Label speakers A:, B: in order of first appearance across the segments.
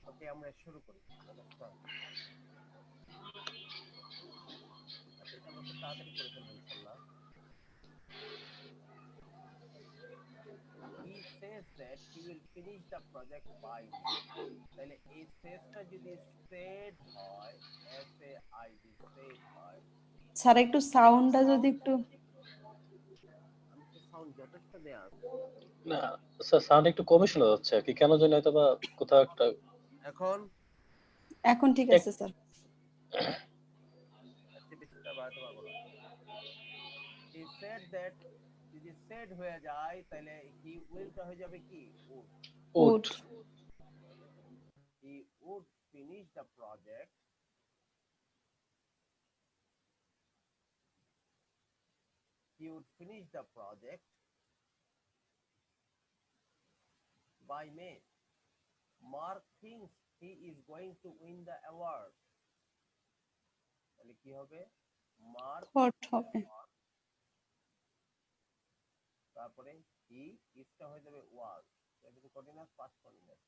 A: ওকে, আমরা শুরু করি। আচ্ছা, এটা আমরা খুব তাড়াতাড়ি করে ফেলবো ইনশাল্লাহ। He says that he will finish the project by May. তাহলে এই সেজটা যদি সেড হয়, S A I D said হয়,
B: স্যার একটু সাউন্ডটা যদি একটু
A: আমি তো সাউন্ড যথেষ্ট দেয়া আছে।
C: না স্যার, সাউন্ড একটু কমে শোনা যাচ্ছে কি কেন জানি, হয়তো বা কোথাও একটা।
A: এখন
B: এখন ঠিক আছে স্যার।
A: আচ্ছা, বেশিটা বাড়াতে পারবো না। He said that যদি সেড হয়ে যায় তাহলে হি উইলটা হয়ে যাবে কি would.
C: Would.
A: He would finish the project by May. Mark thinks he is going to win the award. তাহলে কি হবে? মার্ক
B: হট হবে।
A: তারপরে হি ইসটা হয়ে যাবে ওয়াজ, এটা continuous past continuous,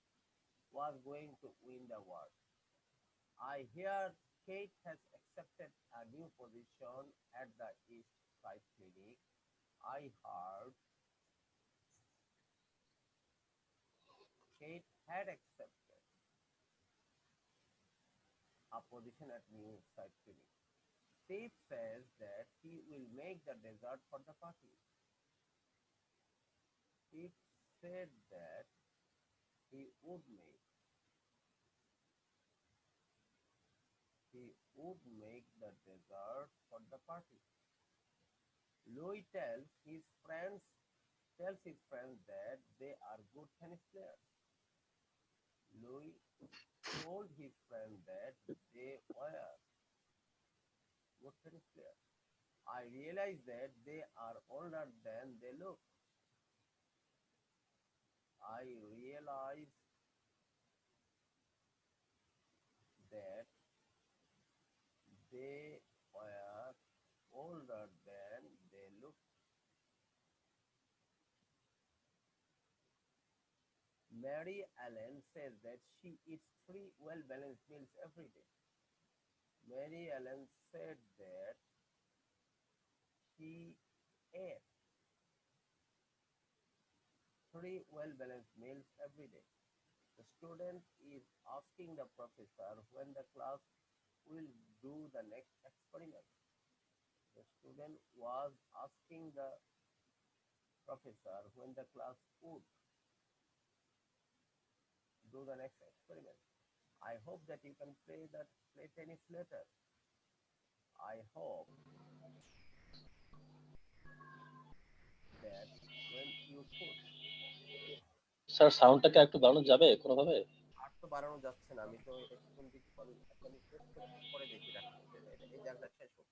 A: was going to win the award. I hear Kate has accepted a new position at the East Side Clinic. I heard Kate had accepted a position at New Side Clinic. Steve says that he will make the dessert for the party. Steve said that he would make the dessert for the party. Louis tells his friends that they are good tennis players. Louis told his friend that they were good tennis players. I realize that they are older than they look. I realize that they were older than they look. Mary Ellen says that she eats 3 well-balanced meals every day. Mary Ellen said that she ate 3 well-balanced meals every day. The student is asking the professor when the class will do the next experiment. The student was asking the professor when the class would do the next experiment. I hope that you can play tennis later. I hope that when you could.
C: Sir, সাউন্ডটাকে একটু বাড়ানো যাবে কোনোভাবে?
A: আর তো বাড়ানো যাচ্ছে না, আমি তো এটা কোন দিক আমি টেস্ট করে পরে দেখি রাখি, এই জায়গাটা শেষ হোক।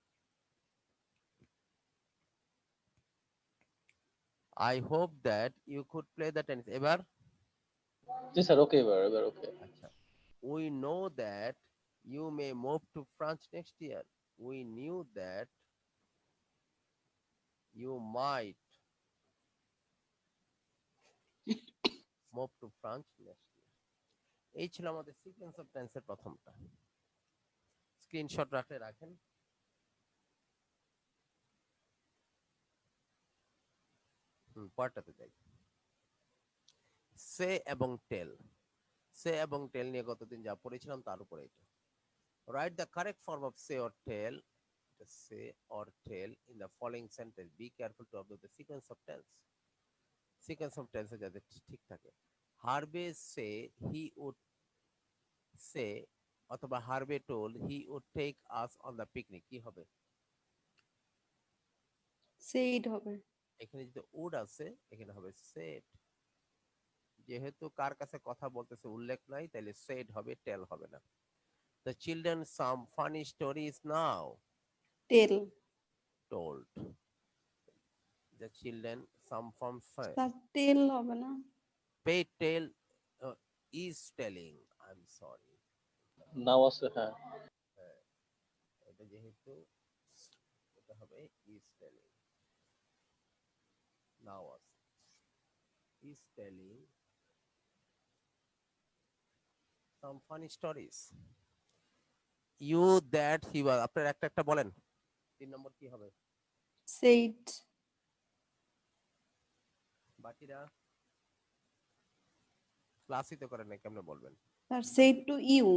A: I hope that you could play the tennis. এবার
C: জি স্যার, ওকে, এবার ওকে।
A: আচ্ছা, we know that you may move to France next year. We knew that you might move to France next year. এই ছিল আমাদের সিকোয়েন্স অফ টেন্সের প্রথমটা। Screenshot রাখলে রাখেন। পরেরটাতে যাই। সে এবং টেল। সে এবং টেল নিয়ে গতদিন যা পড়েছিলাম তার উপরে এটা। Write the correct form of say or tell, in the following sentence. Be careful to observe the sequence of tense. Sequence of tense যাতে ঠিক থাকে। হারবে সে হি উড সে অথবা হারবে told he would take us on the picnic, কি হবে?
B: Said হবে।
A: এখানে যদি উড আছে এখানে হবে সেড। যেহেতু কার কাছে কথা বলতেছে উল্লেখ নাই, তাহলে সেড হবে, টেল হবে না। The children some funny stories now.
B: Tell.
A: Told. The children some from
B: sir tell হবে না?
A: pay tell is telling. I'm sorry.
C: নাও আছে, হ্যাঁ।
A: হ্যাঁ, এটা যেহেতু এটা হবে is telling. Now is telling some funny stories. You that he was, আপনার একটা একটা বলেন, 3 নম্বর কি হবে?
B: said,
A: বাকিরা ক্লাসই তো করেন না, কেমনে বলবেন?
B: sir said to you.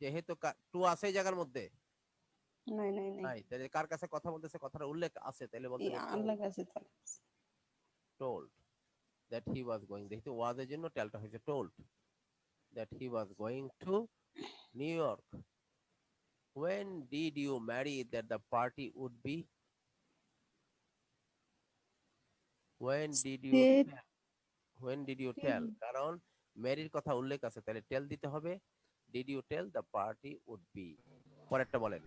A: যেহেতু টু আছে এই জায়গার মধ্যে
B: নাই নাই নাই,
A: নাই, তাহলে কার কাছে কথা বলতেছে, কথার উল্লেখ আছে, তাহলে বলতে
B: এই আল্লাহ কাছে তার।
A: told that he was going, যেহেতু was এর জন্য টেলটা হয়েছে told that he was going to New York. When did you marry that the party would be? When did you
B: Said
A: tell? When did you tell? কারণ ম্যারির কথা উল্লেখ আছে, তাহলে টেল দিতে হবে। Did you tell the party would be? পরেরটা বলেন।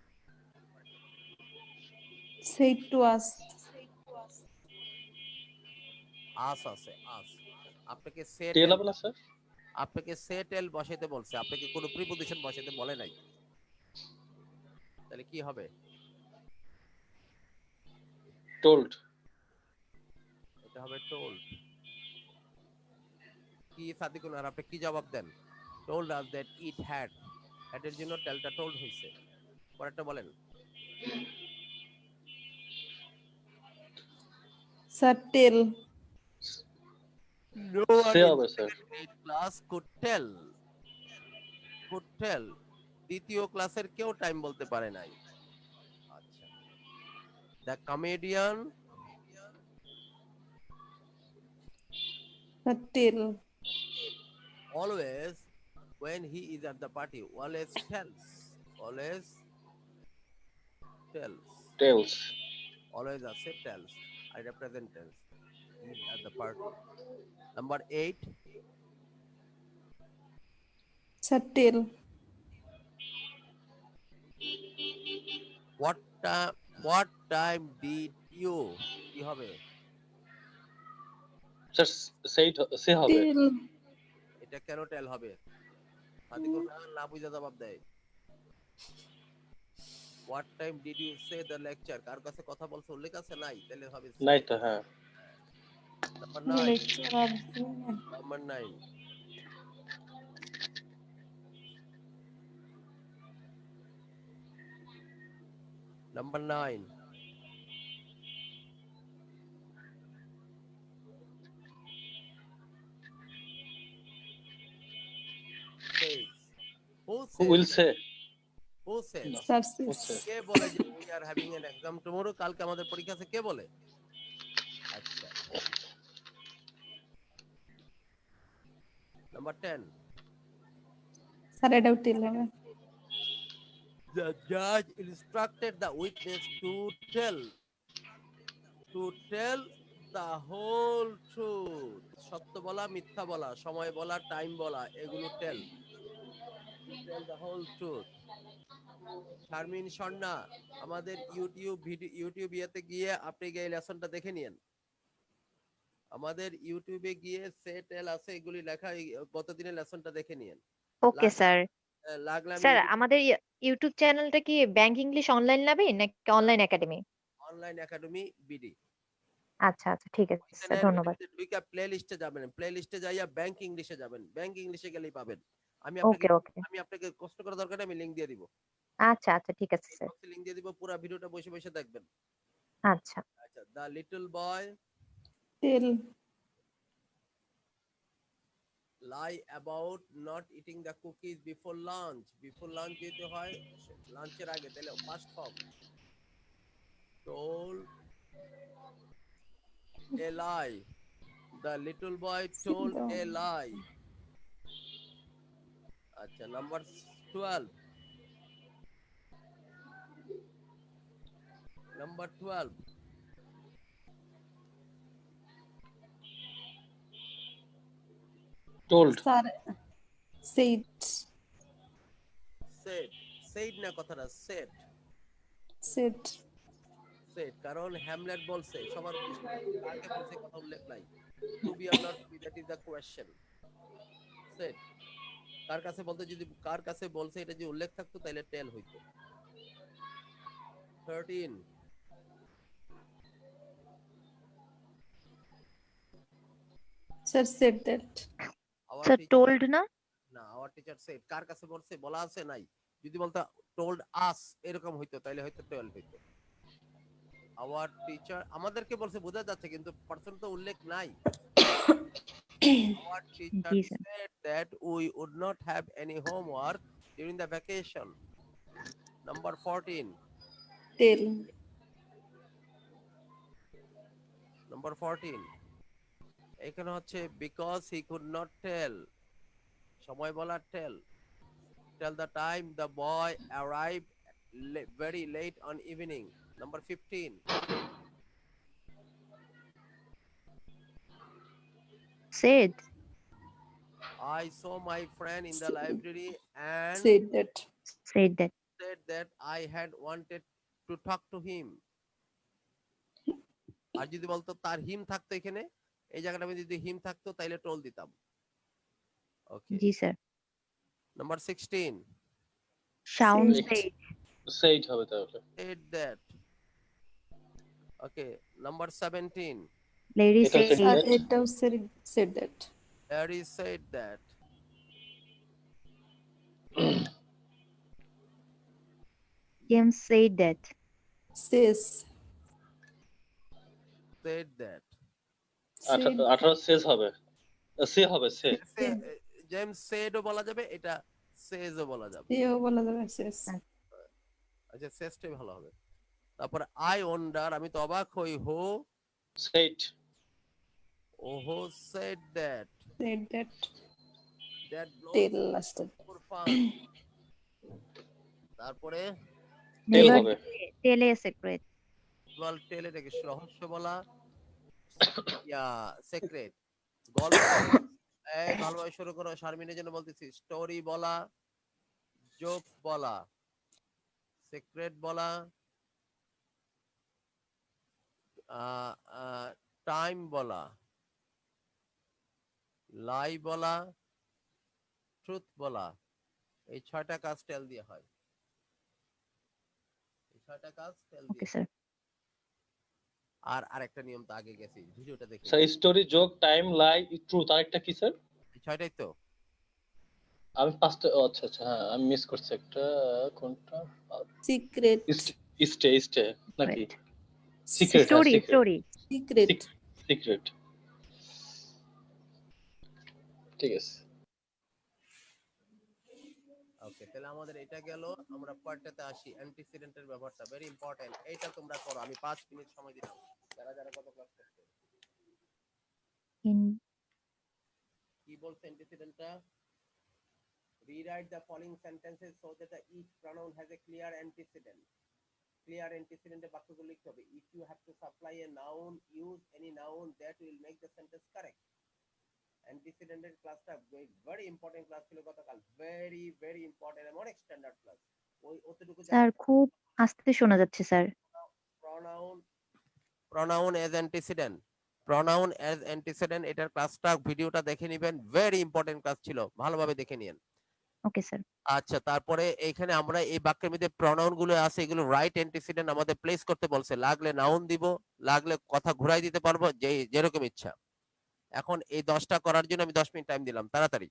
B: said to us.
A: আস আছে, আস। আপনাকে সে
C: টেল
A: টেল,
C: হবে না স্যার?
A: আপনাকে সে টেল বসাইতে বলছে, আপনাকে কোনো প্রিপোজিশন বসাইতে বলে নাই, তাহলে কি হবে?
C: টোল্ড।
A: এটা হবে টোল্ড। কি সাদিকুল, আর আপনি কি জবাব দেন? told us that it had, এর জন্য টেলটা টোল্ড হইছে। পরেরটা বলেন।
B: Sir tell.
A: No
C: say
A: one in
C: হবে
A: the
C: sir.
A: second grade class could tell. Could tell. দ্বিতীয় ক্লাসের কেউ টাইম বলতে পারে নাই। আচ্ছা। The comedian
B: Sir tell.
A: always, when he is at the party, always tells. Always tells.
C: Tells.
A: Always আছে tells. আর এটা present tense. Is at the party. Number 8.
B: Sir tell.
A: What time did you? কি হবে?
C: Sir সেইট সে হবে।
B: Tell.
A: এটা কেন টেল হবে? সাদিকুল রহমান না বুঝা জবাব দেয়। What time did you say the lecture? কার কাছে কথা বলছো উল্লেখ আছে নাই, তাহলে হবে
C: নাই
A: say.
C: তো, হ্যাঁ।
A: Number 9.
B: Lecture of
A: Number 9. Number 9. Says. Who
C: who will
A: says?
C: Say?
A: Who says?
B: Sir
C: Who
B: says.
C: says?
A: কে বলে যে we are having an exam tomorrow? কালকে আমাদের পরীক্ষা আছে, কে বলে? আচ্ছা। Number 10.
B: Sir এটাও tell হবে।
A: The judge instructed the witness to tell the whole truth. সত্য বলা, মিথ্যা বলা, সময় বলা, টাইম বলা, এগুলো টেল the whole truth. Sharmin Swarna, আমাদের ইউটিউব ইয়েতে গিয়ে আপনি এই লেসনটা দেখে নিয়েন। আমাদের ইউটিউবে গিয়ে সে টেল আছে, এগুলি লেখা, গত দিনের লেসনটা দেখে নিয়েন।
D: Okay sir.
A: লাগলে আমি
D: স্যার আমাদের ইউটিউব চ্যানেলটা কি ব্যাংক ইংলিশ অনলাইন লাভে নাকি online academy?
A: Online academy BD.
D: আচ্ছা আচ্ছা, ঠিক আছে স্যার, ধন্যবাদ।
A: প্লে লিস্টে যাবেন, প্লে লিস্টে যাইয়া ব্যাংক ইংলিশে যাবেন, ব্যাংক ইংলিশে গেলেই পাবেন। আমি
D: ওকে ওকে,
A: আপনাকে কষ্ট করার দরকার নেই, আমি লিংক দিয়ে দিব।
D: আচ্ছা আচ্ছা, ঠিক আছে স্যার।
A: লিংক দিয়ে দিব, পুরো ভিডিওটা বসে বসে দেখবেন।
D: আচ্ছা।
A: আচ্ছা, the little boy
B: Tell.
A: lie about not eating the cookies before lunch. Before lunch যেতে হয় লাঞ্চের আগে, তাহলে first form told a lie. The little boy told a lie. আচ্ছা, number 12. Number 12.
C: Told.
B: Sir said.
A: Said. Said না কথাটা, said.
B: Said.
A: Said, কারণ Hamlet বলছে, সবার কাকে বলছে কথা উল্লেখ নাই। To be or not to be, that is the question. Said. কার কাছে বলতে, যদি কার কাছে বলছে এটা যে উল্লেখ থাকতো তাহলে টেল হইতো। 13.
B: Sir said that.
A: Our
D: sir
A: teacher,
D: told না?
A: না, আওয়ার টিচার সেড কার কাছে বলছে, বলা আছে নাই। যদি বলতো টোল্ড আস এরকম হইতো তাহলে হয়তো 12 হইতো। আওয়ার টিচার আমাদেরকে বলছে বোঝা যাচ্ছে, কিন্তু পার্সন তো উল্লেখ নাই। Our teacher
D: G sir.
A: said that we would not have any homework during the vacation. Number 14.
B: tell,
A: Number 14. এখানে হচ্ছে because he could not tell. সময় বলা tell. Tell the time the boy arrived very late on evening. Number 15.
D: said
A: I saw my friend in the library and
B: said that,
D: said that
A: said that I had wanted to talk to him. আর যদি বলতো তার হিম থাকতো এখানে, এই জায়গাটা আমি যদি হিম থাকতো তাইলে টোল দিতাম। ওকে,
D: জি sir.
A: Number 16
D: sound
B: Said.
D: said
C: said হবে তাহলে।
A: said that. Okay, number 17
D: lady
C: এটা হচ্ছে
D: said
C: that.
B: এটাও said that,
A: Harry said that.
D: James said that
B: says,
A: said that.
B: said,
C: 18 শেষ হবে, সে হবে সে।
A: জেমস সেডও বলা যাবে, এটা সেজও বলা যাবে।
B: এও বলা যাবে says,
A: আচ্ছা, সেজটাই ভালো হবে। তারপর আই ওয়ান্ডার, আমি তো অবাক হই, হো
C: সেইট।
A: হো said that.
B: said that,
A: That blows
B: tell last,
A: for fun. তারপরে
C: টেল
D: never
C: হবে।
D: tell a secret
A: বল টেল, এটাকে রহস্য বলা, ইয়া সিক্রেট। গল্প এই ভালোভাবে শুরু করো, শারমিনের জন্য বলতেছি। স্টোরি বলা, জোক বলা, সিক্রেট বলা, টাইম বলা, লাই বলা, ট্রুথ বলা। এই 6টা কাজ টেল দিয়ে হয়। এই 6টা কাজ টেল
D: okay
A: দিয়ে
D: sir
A: হয়। আর আরেকটা নিয়ম তো আগে গেছি, ভিডিওটা দেখে
C: স্যার স্টোরি, জোক, টাইম, লাই, ট্রুথ, আরেকটা কি স্যার?
A: এই 6টাই তো।
C: আমি 5টা, আচ্ছা আচ্ছা, হ্যাঁ আমি মিস করছি একটা, কোনটা?
B: secret,
C: স্টে নাকি
D: Right.
C: সিক্রেট? হ্যাঁ
D: story
C: secret,
D: story
B: secret,
C: secret, ঠিক আছে।
A: ওকে, তাহলে আমাদের এটা গেল। আমরা পরেরটাতে আসি, অ্যান্টিসিডেন্টের ব্যাপারটা ভেরি ইম্পর্টেন্ট। এইটা তোমরা করো, আমি 5 মিনিট সময় দিলাম। যারা যারা কত ক্লাস করছো,
D: in
A: কি বলছে অ্যান্টিসিডেন্টটা? Rewrite the following sentences so that the each pronoun has a clear antecedent. Clear antecedent বাক্যগুলো লিখতে হবে। If you have to supply a noun, use any noun that will make the sentence correct. Antecedent এর ক্লাসটা very important class ছিল গতকাল, very important এবং অনেক standard class. ওই অতটুকু
D: স্যার খুব আস্তে শোনা যাচ্ছে sir.
A: pronoun as antecedent, pronoun as antecedent, এটার ক্লাসটা ভিডিওটা দেখে নেবেন, ভেরি ইম্পর্টেন্ট ক্লাস ছিল, ভালোভাবে দেখে নিন।
D: Okay sir.
A: আচ্ছা, তারপরে এখানে আমরা এই বাক্যের মধ্যে প্রনাউন গুলো আছে, এগুলো রাইট অ্যান্টিসিডেন্ট আমাদের প্লেস করতে বলছে। লাগলে নাউন দিব, লাগলে কথা ঘুরাই দিতে পারবো, যে যেরকম ইচ্ছা। এখন এই 10টা করার জন্য আমি 10 মিনিট টাইম দিলাম, তাড়াতাড়ি।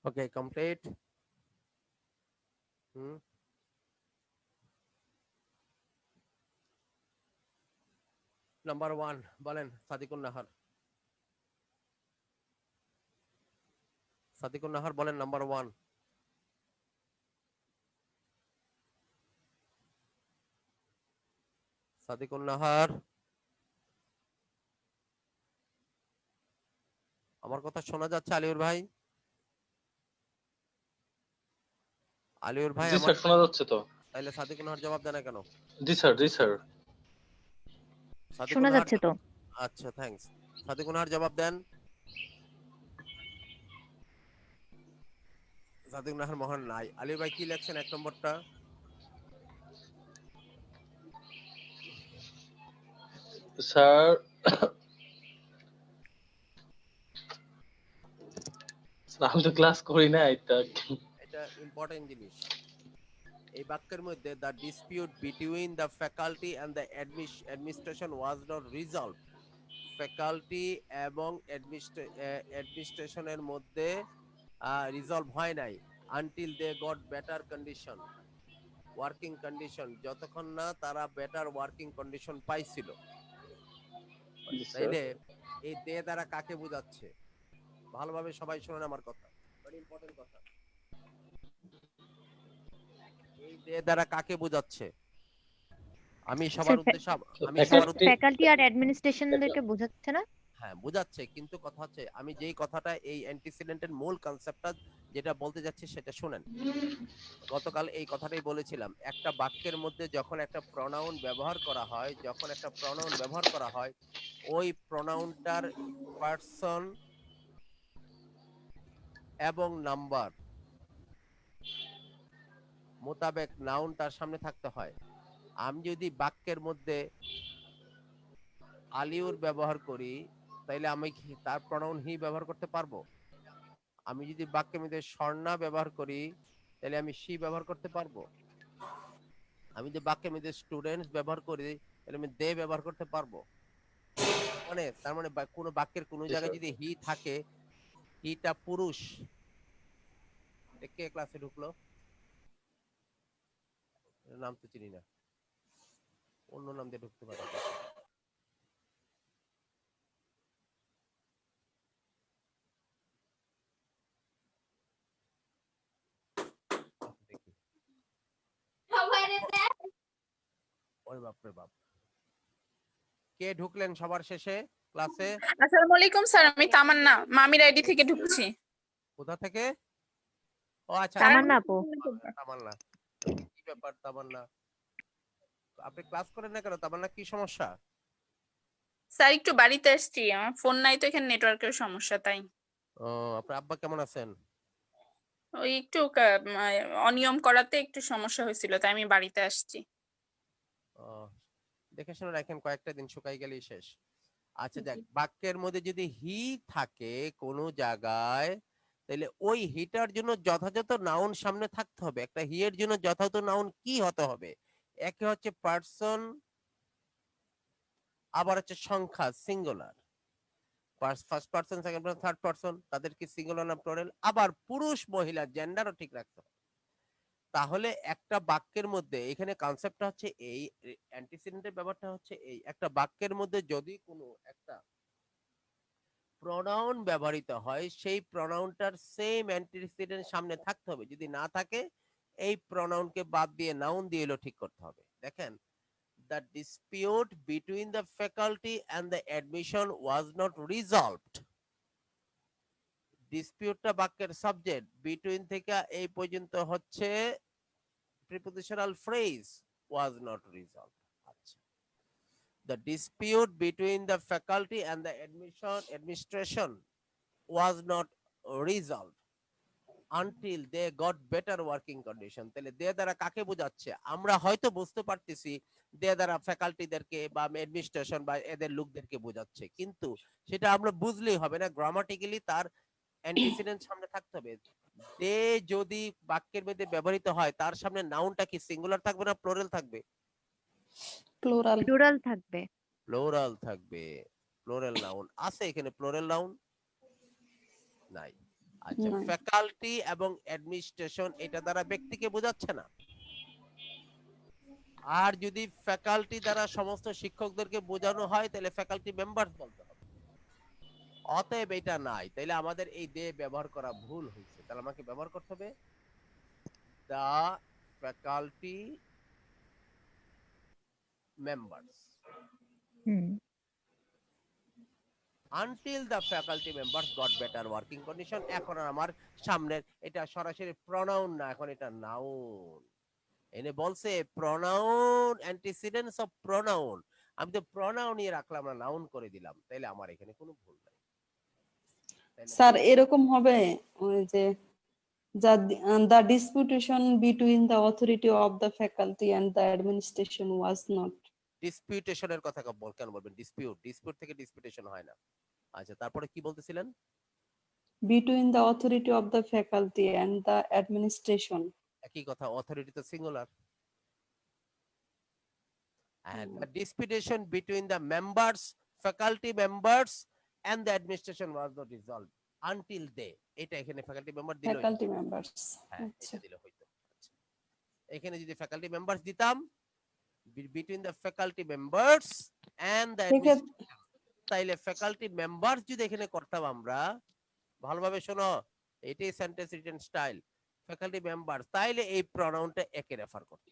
A: Okay, complete. Number 1 বলেন সাদিকুন নাহার। সাদিকুন নাহার বলেন নাম্বার 1। সাদিকুন নাহার, আমার কথা শোনা যাচ্ছে আলিউর ভাই? আলিউর ভাই
C: জি
A: আমার,
C: স্যার, শোনা যাচ্ছে তো।
A: তাইলে সাদিকুন নাহার জবাব দেন না কেন?
C: জি স্যার, জি স্যার।
A: সাদিকুন
D: শোনা
A: নাহার,
D: যাচ্ছে তো।
A: আচ্ছা থ্যাঙ্কস। সাদিকুন নাহার জবাব দেন। সাদিকুন নাহার মহান নাই। আলিউর ভাই কি লেখছেন 1 নম্বরটা?
C: স্যার আমি তো ক্লাস করি না এটা।
A: এটা ইম্পর্টেন্ট জিনিস। এই বাক্যের মধ্যে the dispute between the faculty and the administration was not resolve. Faculty এবং অ্যাডমিনিস্ট্রেশনের মধ্যে রিজলভ হয় নাই until they got better condition, working condition, যতক্ষণ না তারা বেটার ওয়ার্কিং কন্ডিশন পাইছিল।
C: জি স্যার।
A: তাইলে এই দে দ্বারা কাকে বোঝাচ্ছে? ভালোভাবে সবাই শুনেন আমার কথা, ভেরি ইম্পর্টেন্ট কথা। এই দে দ্বারা কাকে বোঝাচ্ছে? আমি সবার উদ্দেশ্যে আমি সবার উদ্দেশ্যে
D: ফ্যাকাল্টি আর অ্যাডমিনিস্ট্রেশনদেরকে বোঝাচ্ছে না?
A: হ্যাঁ বোঝাচ্ছে, কিন্তু কথা হচ্ছে আমি যেই কথাটা এই অ্যান্টিসিডেন্টের মূল কনসেপ্টটা যেটা বলতে যাচ্ছি সেটা শুনেন। গতকাল এই কথাটাই বলেছিলাম, একটা বাক্যের মধ্যে যখন একটা প্রনাউন ব্যবহার করা হয়, যখন একটা প্রনাউন ব্যবহার করা হয়, ওই প্রনাউনটার পার্সন এবং নাম্বার মোতাবেক নাউন তার সামনে থাকতে হয়। আমি যদি বাক্যের মধ্যে আলিউর ব্যবহার করি তাইলে আমি তার প্রনাউন হি ব্যবহার করতে পারবো। আমি যদি বাক্যের মধ্যে স্বর্ণা ব্যবহার করি তাহলে আমি সি ব্যবহার করতে পারবো। আমি যদি বাক্যের মধ্যে স্টুডেন্টস ব্যবহার করি তাহলে আমি দে ব্যবহার করতে পারবো। মানে তার মানে কোনো বাক্যের কোনো জায়গায় যদি হি থাকে, হিটা পুরুষ। কে ক্লাসে ঢুকলো? নাম তো চিনি না, অন্য নাম দিয়ে ঢুকতে পারে। দেখি ওরে বাপ রে বাপ, কে ঢুকলেন সবার শেষে ক্লাসে?
E: আসসালামু আলাইকুম স্যার, আমি তামান্না মামির আইডি থেকে ঢুকছি।
A: কোথা থেকে? ও আচ্ছা,
D: তামান্না আপু।
A: তামান্না। কি ব্যাপার তামান্না, আপনি ক্লাস করেন না কেন তামান্না? কি সমস্যা?
E: স্যার একটু বাড়িতে আসছি, আমার ফোন নাই তো, এখানে নেটওয়ার্কের সমস্যা তাই।
A: ও, আপনার আব্বা কেমন আছেন?
E: ওই একটু অনিয়ম করাতে একটু সমস্যা হয়েছিল তাই আমি বাড়িতে আসছি।
A: ও, দেখে শুনে রাখেন, কয়েকটা দিন শুকাই গেলেই শেষ। আচ্ছা যাক, বাক্যের মধ্যে যদি হি থাকে কোনো জায়গায়, তাহলে ওই হিটার জন্য যথাযথ নাউন সামনে থাকতে হবে। একটা হি এর জন্য যথাযথ নাউন কি হতে হবে? একে হচ্ছে পার্সন, আবার হচ্ছে সংখ্যা singular. First person, second person, third person, তাদের কি সিঙ্গুলার না প্লুরাল? আবার পুরুষ মহিলা জেন্ডারও ঠিক রাখতে হবে। তাহলে একটা বাক্যের মধ্যে এখানে কনসেপ্টটা হচ্ছে এই, অ্যান্টিসিডেন্টের ব্যাপারটা হচ্ছে এই, একটা বাক্যের মধ্যে যদি কোনো একটা প্রনাউন ব্যবহৃত হয়, সেই প্রনাউনটার সেম অ্যান্টিসিডেন্ট সামনে থাকতে হবে। যদি না থাকে, এই প্রনাউনকে বাদ দিয়ে নাউন দিয়ে এলো ঠিক করতে হবে। দেখেন, the dispute between the faculty and the admission was not resolved. ডিসপিউটটা বাক্যের সাবজেক্ট, বিটুইন থেকে এই পর্যন্ত হচ্ছে prepositional phrase was not resolved. আচ্ছা, the dispute between the faculty and the administration was not resolved until they got better working condition. তাহলে দে দ্বারা কাকে বোঝাচ্ছে? আমরা হয়তো বুঝতে পারতেছি দে দ্বারা ফ্যাকাল্টিদেরকে বা অ্যাডমিনিস্ট্রেশন বা এদের লোকদেরকে বোঝাচ্ছে, কিন্তু সেটা আমরা বুঝলেই হবে না, গ্রামাটিক্যালি তার অ্যান্টিসিডেন্ট সামনে থাকতে হবে। দে যদি বাক্যের মধ্যে ব্যবহৃত হয়, তার সামনে নাউনটা কি সিঙ্গুলার থাকবে না প্লুরাল থাকবে?
B: প্লুরাল।
D: প্লুরাল থাকবে।
A: প্লুরাল থাকবে। প্লুরাল নাউন আছে এখানে? প্লুরাল নাউন নাই। আচ্ছা,
B: নয়।
A: ফ্যাকাল্টি এবং অ্যাডমিনিস্ট্রেশন এটা দ্বারা ব্যক্তিকে বোঝাচ্ছে না। আর যদি ফ্যাকাল্টি দ্বারা সমস্ত শিক্ষকদেরকে বোঝানো হয় তাহলে ফ্যাকাল্টি মেম্বার বলতে হবে। অতএব এটা নাই, তাইলে আমাদের এই দে ব্যবহার করা ভুল হয়েছে। তাহলে আমাকে ব্যবহার করতে হবে the faculty members.
D: Hmm
A: until the faculty members got better working condition. এখন আর আমার সামনের এটা সরাসরি প্রনাউন না, এখন এটা নাউন। এনে বলছে প্রনাউন অ্যান্টিসিডেন্টস অফ প্রনাউন, আমি তো প্রনাউনই রাখলাম না, নাউন করে দিলাম, তাইলে আমার এখানে কোনো ভুল নাই। তাইলে
B: স্যার এরকম হবে ওই যে the disputation between the authority of the faculty and the administration was not.
A: ডিসপিউটেশনের কথা কেন বলবেন? ডিসপিউট থেকে ডিসপিউটেশন হয় না। আচ্ছা, তারপরে কি বলতেছিলেন?
B: Between the authority of the faculty and the administration.
A: একই কথা, অথরিটি তো singular. And the disputation between the members, faculty members and the administration was not resolved until they, এটা এখানে ফ্যাকাল্টি মেম্বার দিল।
B: Faculty members.
A: হ্যাঁ,
B: আচ্ছা।
A: এটা দিলে হইতো। আচ্ছা, এখানে যদি ফ্যাকাল্টি মেম্বারস দিতাম, between the faculty members and the administration, তাইলে ফ্যাকাল্টি মেম্বারস যদি এখানে করতাম আমরা, ভালোভাবে শোনো, এটাই sentence written style, faculty member, তাইলে এই প্রনাউনটা একে রেফার করতে,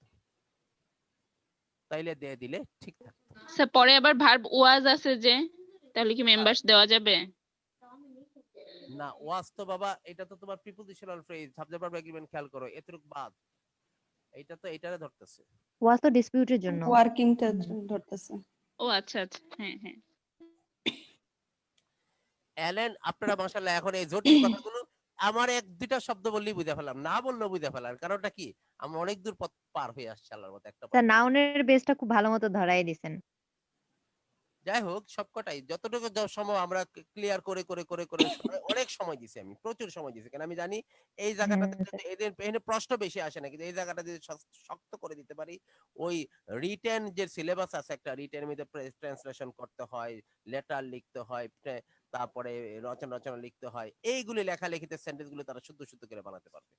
A: তাইলে দিয়ে দিলে ঠিক থাকতো।
E: স্যার পরে আবার ভার্ব ওয়াজ আছে যে, তাহলে কি মেম্বার্স দেওয়া যাবে?
A: না, ওয়াজ তো বাবা এটা তো তোমার prepositional phrase, subject verb agreement, খেয়াল করো এতটুক বাদ, এটা তো এটারে ধরতেছে।
D: ওয়াজ তো ডিসপিউটের জন্য।
B: ওয়ার্কিংটা ধরতেছে।
E: ও আচ্ছা আচ্ছা, হ্যাঁ হ্যাঁ।
A: অ্যালেন, আপনারা মাশাআল্লাহ এখন এই জটিল কথাগুলো আমার এক দুইটা শব্দ বললেই বুঝে ফেলাম, না বললেও বুঝে ফেলার কারণটা কি, আমি অনেক দূর পথ পার হয়ে আসছি আল্লাহর মতো একটা
D: স্যার
A: পথ।
D: নাউনের বেসটা খুব ভালো মতো ধরাই দিছেন।
A: যাই হোক, সবকটাই যতটুকু সময় আমরা ক্লিয়ার করে করে করে করে অনেক সময় দিছি, আমি প্রচুর সময় দিছি, কারণ আমি জানি এই জায়গাটাতে
D: হ্যাঁ,
A: যদি এদের এখানে প্রশ্ন বেশি আসে না, কিন্তু এই জায়গাটা যদি শক্ত করে দিতে পারি, ওই রিটেন যে সিলেবাস আছে একটা, রিটেনের মধ্যে ট্রান্সলেশন করতে হয়, লেটার লিখতে হয়, তারপরে রচনা লিখতে হয়, এইগুলি লেখালেখিতে সেন্টেন্স গুলো তারা শুদ্ধ শুদ্ধ করে বানাতে পারবে।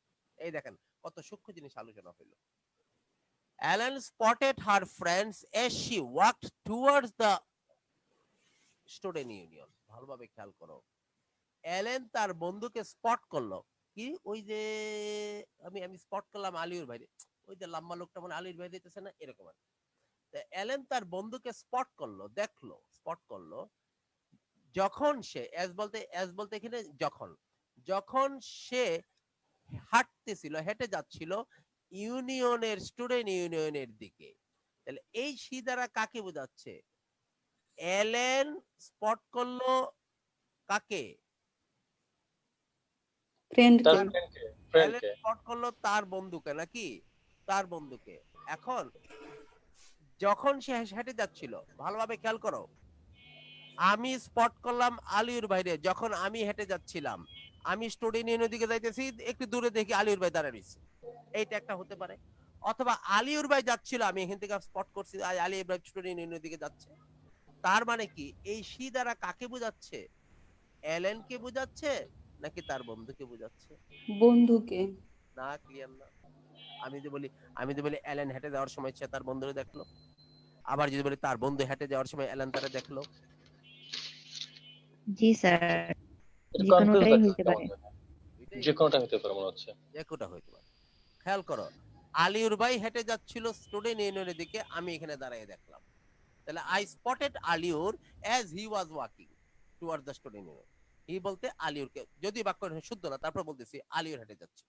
A: এই দেখেন কত সূক্ষ্ম জিনিস আলোচনা হইলো। Alan spotted her friends as she walked towards the student union. ভালোভাবে খেয়াল করো, অ্যালেন তার বন্ধুকে স্পট করলো, কি ওই যে আমি আমি স্পট করলাম আলিউর বাইরে, ওই যে লম্বা লোকটা মানে আলিউর বাইরে দিতেছে না, এরকম আর কি। অ্যালেন তার বন্ধুকে স্পট করলো, দেখলো, স্পট করলো, যখন সে এস বলতে এখানে যখন সে হাঁটতেছিল, হেঁটে যাচ্ছিল স্টুডেন্ট ইউনিয়নের দিকে। তাহলে এই সি দ্বারা কাকে বোঝাচ্ছে? অ্যালেন স্পট করলো কাকে?
B: ফ্রেন্ডকে।
C: তার
A: অ্যালেন
C: ফ্রেন্ডকে।
A: স্পট করলো তার বন্ধুকে, নাকি তার বন্ধুকে। এখন যখন সে হেঁটে যাচ্ছিল, ভালোভাবে খেয়াল করো, আমি স্পট করলাম আলিউর বাইরে, যখন আমি হেঁটে যাচ্ছিলাম, আমি স্টুডেন্ট ইউনিয়নের দিকে যাইতেছি, একটু দূরে দেখি আলিউর ভাই দাঁড়িয়ে রয়েছে, এইটা একটা হতে পারে। অথবা আলিউর ভাই যাচ্ছিল, আমি এখান থেকে স্পট করছি আলিউর ভাই স্টুডেন্ট ইউনিয়নের দিকে যাচ্ছে। তার মানে কি এই সি দ্বারা কাকে বোঝাচ্ছে? অ্যালেন কে বোঝাচ্ছে নাকি তার বন্ধুকে বোঝাচ্ছে?
B: বন্ধুকে।
A: না, ক্লিয়ার না। আমি যদি বলি অ্যালেন হেঁটে যাওয়ার সময় সে তার বন্ধুরে দেখলো, আবার যদি বলি তার বন্ধু হেঁটে যাওয়ার সময় অ্যালেন তারে দেখলো।
D: জি স্যার, যে
C: কনফিউজ
D: কোনোটাই
C: লাগছে
D: হইতে
C: কেমন
D: পারে।
C: জানি। যে কোনোটা হতে পারে মনে হচ্ছে।
A: একটা হইতে পারে। খেয়াল করো, আলিউর ভাই হেঁটে যাচ্ছিল স্টুডেন্ট ইউনিয়নের দিকে, আমি এখানে দাঁড়িয়ে দেখলাম। তাহলে I spotted Aliur as he was walking toward the student union. He বলতে আলিউরকে, যদি বাক্য শুদ্ধ না তারপর বলতেছি আলিউর হেঁটে যাচ্ছে।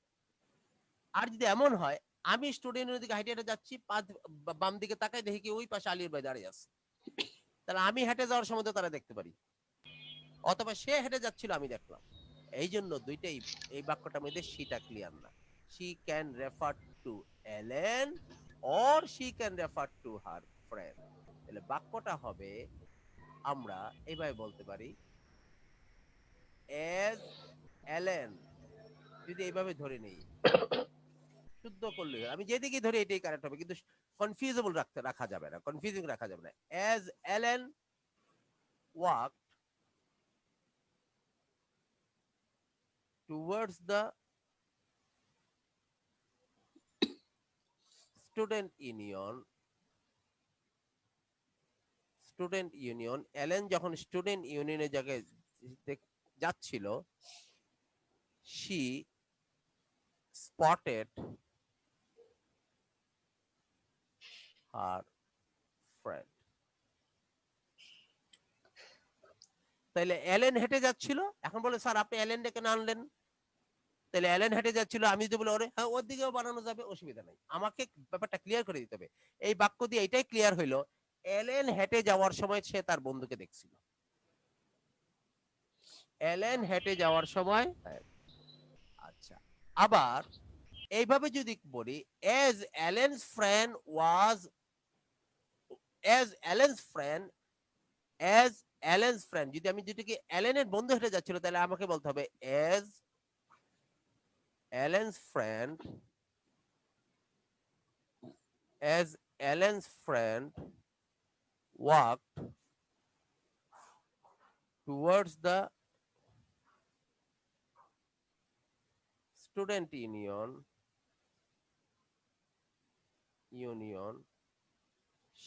A: আর যদি এমন হয় আমি স্টুডেন্টের দিকে হেঁটে হেঁটে যাচ্ছি, বাম দিকে তাকাই দেখি কি ওই পাশে আলিউর ভাই দাঁড়িয়ে আছে, তাহলে আমি হেঁটে যাওয়ার সময় তো তারা দেখতে পারি, অথবা সে হেঁটে যাচ্ছিল আমি দেখলাম। এই জন্য দুইটাই, এই বাক্যটার মধ্যে সেটা ক্লিয়ার না। she can refer to Ellen or she can refer to her friend। তাহলে বাক্যটা হবে, আমরা এইভাবে বলতে পারি, as Ellen, যদি এইভাবে ধরে নেই, শুদ্ধ করলে আমি যেদিকে ধরে এটাই কারেক্ট হবে, কিন্তু কনফিউজেবল রাখা যাবে না, কনফিউজিং রাখা যাবে না। as Ellen walked towards the student union এলেন যখন স্টুডেন্ট ইউনিয়নের জায়গায় যাচ্ছিল, she spotted her friend. তাহলে এলেন হেঁটে যাচ্ছিল, এখন বলে স্যার আপনি এলেন ডেকে আনলেন, তাহলে এলেন হেঁটে যাচ্ছিল, আমি যদি বলি ওরে হ্যাঁ ওর দিকেও বানানো যাবে, অসুবিধা নাই, আমাকে ব্যাপারটা ক্লিয়ার করে দিতে হবে। এই বাক্য দিয়ে এটাই ক্লিয়ার হইলো, এলেন হেঁটে যাওয়ার সময় সে তার বন্ধুকে দেখছিল। এলেন হেঁটে যাওয়ার সময়, আচ্ছা আবার এইভাবে যদি বলি as Ellen's friend was as Ellen's friend as Ellen's friend, যদি আমি যেটাকে এলেনের বন্ধু হেঁটে যাচ্ছিল তাহলে আমাকে বলতে হবে as Ellen's friend as Ellen's friend walked towards the student union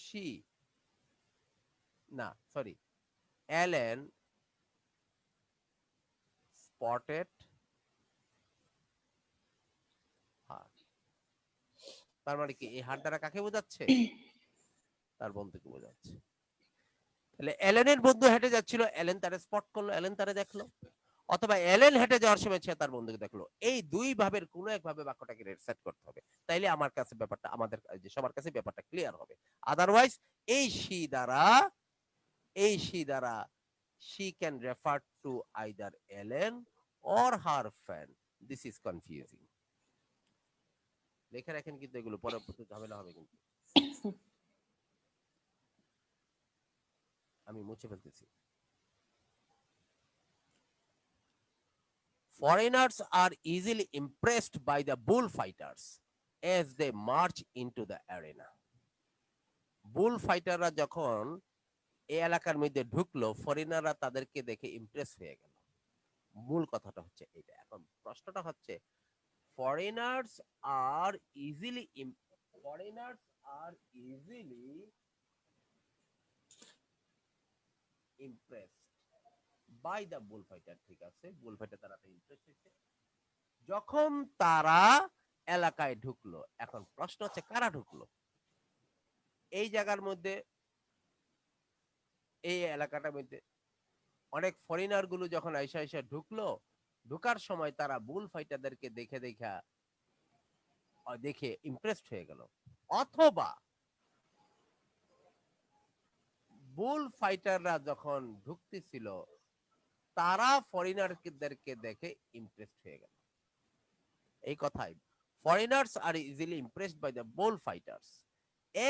A: she sorry Ellen spotted her. তার মানে কি এই হার দ্বারা কাকে বোঝাচ্ছে? তার বন্ধুকে বোঝাচ্ছে। তাহলে এলেনের বন্ধু হেঁটে যাচ্ছিল, এলেন তারে স্পট করলো, এলেন তারে দেখলো, অথবা এলেন হেঁটে যাওয়ার সময় সে তার বন্ধুকে দেখলো। এই দুই ভাবের কোনো এক ভাবে বাক্যটাকে সেট করতে হবে, তাইলে আমার কাছে ব্যাপারটা, আমাদের সবার কাছে ব্যাপারটা ক্লিয়ার হবে। আদারওয়াইজ এই she দ্বারা she can refer to either Ellen or her friend. This is confusing. লেখা রাখেন কিন্তু এগুলো পরবর্তী ঝামেলা হবে কিন্তু। আমি মুছে ফেলতেছি। Foreigners are easily impressed by the bullfighters as they march into the arena. বুলফাইটাররা যখন এই এলাকার মধ্যে ঢুকলো, ফরেনাররা তাদেরকে দেখে ইমপ্রেস হয়ে গেল। মূল কথাটা হচ্ছে এটা। এখন প্রশ্নটা হচ্ছে foreigners are easily impressed by the bullfighter, ঠিক আছে, বুলফাইটার তারা ইমপ্রেস হয়েছে যখন তারা এলাকায় ঢুকলো। এখন প্রশ্ন হচ্ছে কারা ঢুকলো এই জায়গার মধ্যে? এই এলাকাটার মধ্যে অনেক ফরেনার গুলো যখন আইসা ঢুকলো, ঢুকার সময় তারা বুল ফাইটারদেরকে দেখে ইমপ্রেসড হয়ে গেল, অথবা বুল ফাইটাররা যখন ঢুকতেছিল তারা ফরেনারদেরকে দেখে ইমপ্রেসড হয়ে গেল। এই কথাই foreigners are easily impressed by the bull fighters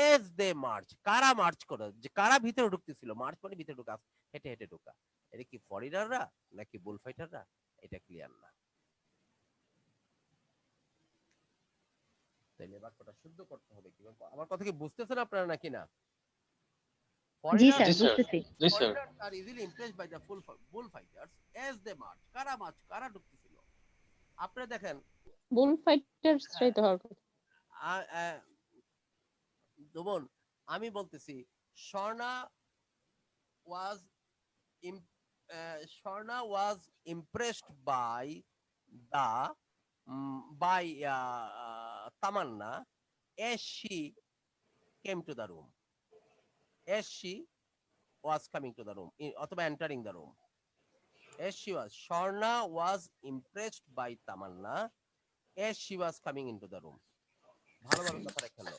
A: as they march. কারা মার্চ করে, যে কারা ভিতরে ঢুকতেছিল, মার্চ মানে ভিতরে ঢুকা, হেঁটে হেঁটে ঢুকা, এটা কি ফরেনাররা নাকি বুল ফাইটাররা, এটা ক্লিয়ার না। তাইলে বাক্যটা শুদ্ধ করতে হবে কিভাবে? আমার কথা কি বুঝতেছেন আপনারা নাকি না?
D: জি স্যার,
C: জি স্যার,
D: বুঝতেছি।
C: জি sir.
A: Foreigners are easily impressed by the bull fighters as they march. কারা মার্চ, কারা ঢুকতেছিল? আপনারা দেখেন
F: বুল ফাইটার্সরাই তো হওয়ার কথা।
A: দমন আমি বলতেছি Swarna was impressed by Tamanna as she came to the room. As she was coming to the room, অথবা entering the room. As she was, Sharna was impressed by Tamanna as she was coming into the room. ভালোভাবে কথা রাখলো।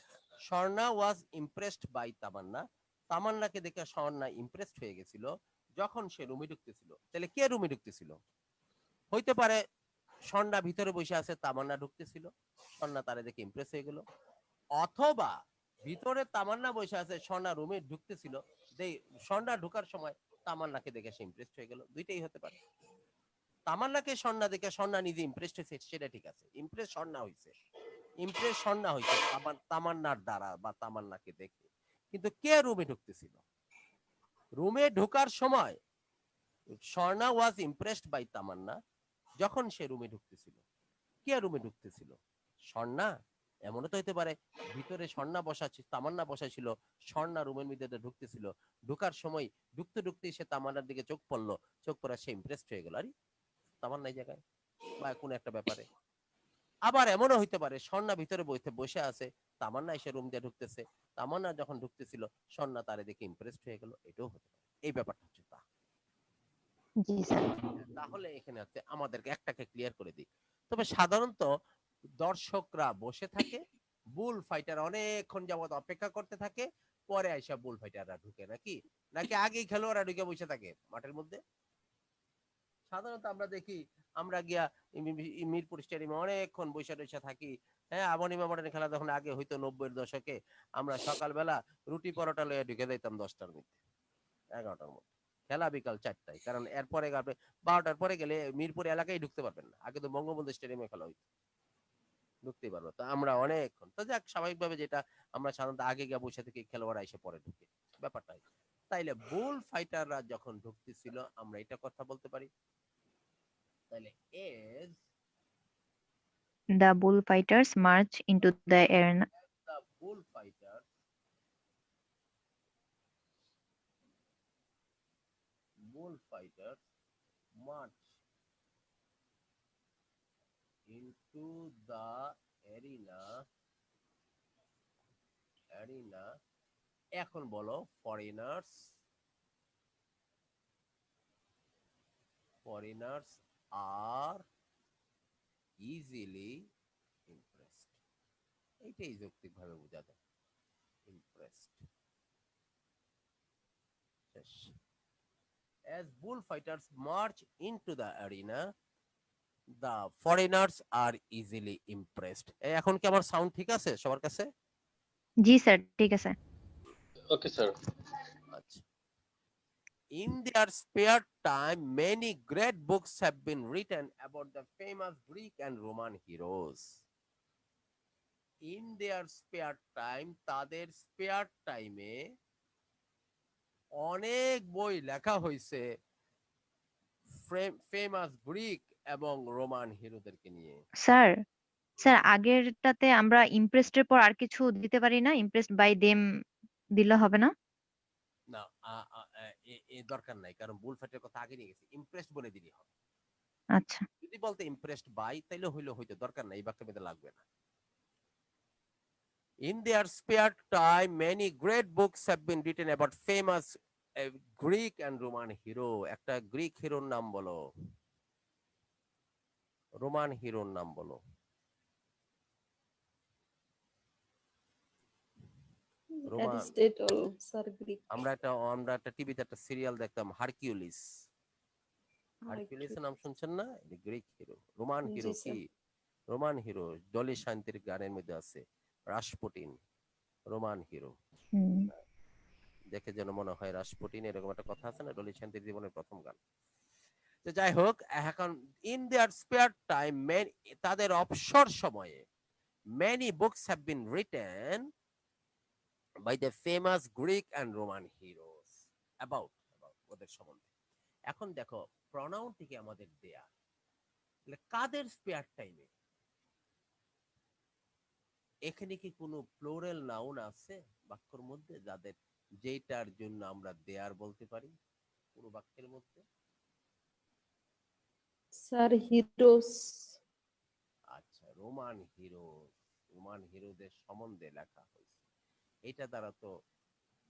A: Swarna was impressed by তামান্না, তামান্নাকে দেখে Swarna impressed হয়ে গেছিল যখন সে রুমে ঢুকতেছিল। তাহলে কে রুমে ঢুকতেছিল? হইতে পারে স্বর্ণা ভিতরে বসে আছে, তামান্না ঢুকতেছিল, স্বর্ণা তারে দেখে ইমপ্রেস হয়ে গেল, অথবা ভিতরে তামান্না বসে আছে, স্বর্ণা রুমে ঢুকতেছিল, স্বর্ণা ঢুকার সময় তামান্নাকে দেখে সে ইমপ্রেসড হয়ে গেল। দুইটাই হতে পারে। তামান্নাকে স্বর্ণা দেখে স্বর্ণা নিজে ইমপ্রেসড হয়েছে, সেটা ঠিক আছে, ইমপ্রেস স্বর্ণা হয়েছে তামান্নার দ্বারা বা তামান্নাকে দেখে। কিন্তু কে রুমে ঢুকতেছিল? রুমে ঢোকার সময় স্বর্ণা ওয়াজ ইমপ্রেসড বাই তামান্না,
G: যখন সে রুমে ঢুকতেছিল, কে রুমে ঢুকতেছিল? স্বর্ণা? এমনও তো হতে পারে ভিতরে স্বর্ণা বসা তামান্না বসা ছিল, স্বর্ণা রুমের মধ্যে ঢুকতেছিল, ঢুকার সময় ঢুকতে ঢুকতে সে তামান্নার দিকে চোখ পড়লো, চোখ পড়া সে ইমপ্রেসড হয়ে গেল, আরে তামান্না এই জায়গায় বা কোন একটা ব্যাপারে। আবার এমনও হইতে পারে স্বর্ণা ভিতরে বসে আছে, তামান্না এসে রুম দিয়ে ঢুকতেছে, তামান্না যখন ঢুকতেছিল স্বর্ণা তারে দেখে ইমপ্রেসড হয়ে গেল, এটাও হতে পারে। এই ব্যাপারটা হচ্ছে তা।
D: জি স্যার।
G: তাহলে এখানে হচ্ছে আমাদেরকে একটাকে ক্লিয়ার করে দিই। তবে সাধারণত দর্শকরা বসে থাকে, বুল ফাইটার অনেকক্ষণ যাবত অপেক্ষা করতে থাকে, পরে আইসা বুল ফাইটাররা ঢুকে, নাকি নাকি আগেই খেলোয়াড়রা ঢুকে বসে থাকে মাঠের মধ্যে? সাধারণত আমরা দেখি, আমরা গিয়া মিরপুর স্টেডিয়ামে অনেকক্ষণ বসে টসে থাকি। হ্যাঁ, আবনি মামনের খেলা যখন আগে হইতো 90-এর দশকে, আমরা সকালবেলা রুটি পরোটা লইয়া ঢুকে যাইতাম 10টার মধ্যে, 11টার মধ্যে, খেলা বিকাল 4টায়। কারণ এরপরে 12টার পরে গেলে মিরপুর এলাকায় ঢুকতে পারবেন না, আগে তো বঙ্গবন্ধু স্টেডিয়ামে খেলা হইতো, ঢুকতেই পারবো। তো আমরা অনেকক্ষণ তো যাক, স্বাভাবিকভাবে যেটা আমরা সাধারণত আগে গিয়ে বসে থেকে খেলোয়াড় এসে পরে ঢুকে, ব্যাপারটা তাইলে বুল ফাইটাররা যখন ঢুকতেছিল আমরা এটা কথা বলতে পারি। তাহলে age
D: The bullfighters march into the arena.
G: the bullfighters march into the arena এখন বলো foreigners are easily impressed, এইটাই যৌক্তিক ভাবে বোঝা যায়, impressed। As bullfighters march into the arena, the foreigners are easily impressed। এখন কি আমার সাউন্ড ঠিক আছে সবার কাছে?
D: জি স্যার, ঠিক আছে।
C: Okay sir.
G: আচ্ছা। In their spare time, many great books have been written about the famous Greek and Roman heroes. In their spare time, তাদের স্পেয়ার টাইমে অনেক বই লেখা হয়েছে ফেমাস গ্রিক এবং রোমান হিরোদেরকে নিয়ে।
D: স্যার, আগেরটাতে আমরা ইমপ্রেসড এর পর আর কিছু দিতে পারি না? ইমপ্রেসড বাই দেম দিলে হবে না?
G: না, দরকার নাই, কারণ বুল ফাইটের কথা আগে নিয়ে গেছি, ইমপ্রেসড বলে দিলি হবে।
D: আচ্ছা।
G: যদি বলতে ইমপ্রেসড বাই তাইলে হইতো, দরকার নাই, এই বাক্যের মধ্যে লাগবে না। In their spare time, many great books have been written about famous Greek and Roman hero. একটা গ্রিক হিরোর নাম বলো, রোমান হিরোর নাম বলো। রোমান।
B: Aristotle sir, Greek.
G: আমরা একটা টিভিতে একটা সিরিয়াল দেখতাম, হারকিউলিস। হারকিউলিসের নাম শুনছেন না? Greek hero. রোমান হিরো কি? রোমান হিরো ডলি শান্তির গানের মধ্যে আছে, রাসপুটিন রোমান হিরো। দেখে যেন মনে হয় রাসপুটিন, এরকম একটা কথা আছে না, ডলি শান্তির জীবনের প্রথম গান। তো যাই হোক, এখন ইন দেয়ার স্পেয়ার টাইম, তাদের অবসর সময়ে, many books have been written by the famous Greek and Roman heroes about ওদের সম্বন্ধে। এখন দেখো প্রনাউনটিকে আমাদের দেয়া, কাদের স্পেয়ার টাইমে? এখানে কি কোনো প্লোরাল নাউন আছে বাক্যের মধ্যে, যাদের যেটার জন্য আমরা দেয়ার বলতে পারি পুরো বাক্যের মধ্যে?
B: Sir, heroes.
G: আচ্ছা, রোমান হিরোদের সম্বন্ধে লেখা হয়েছে, এটা দ্বারা তো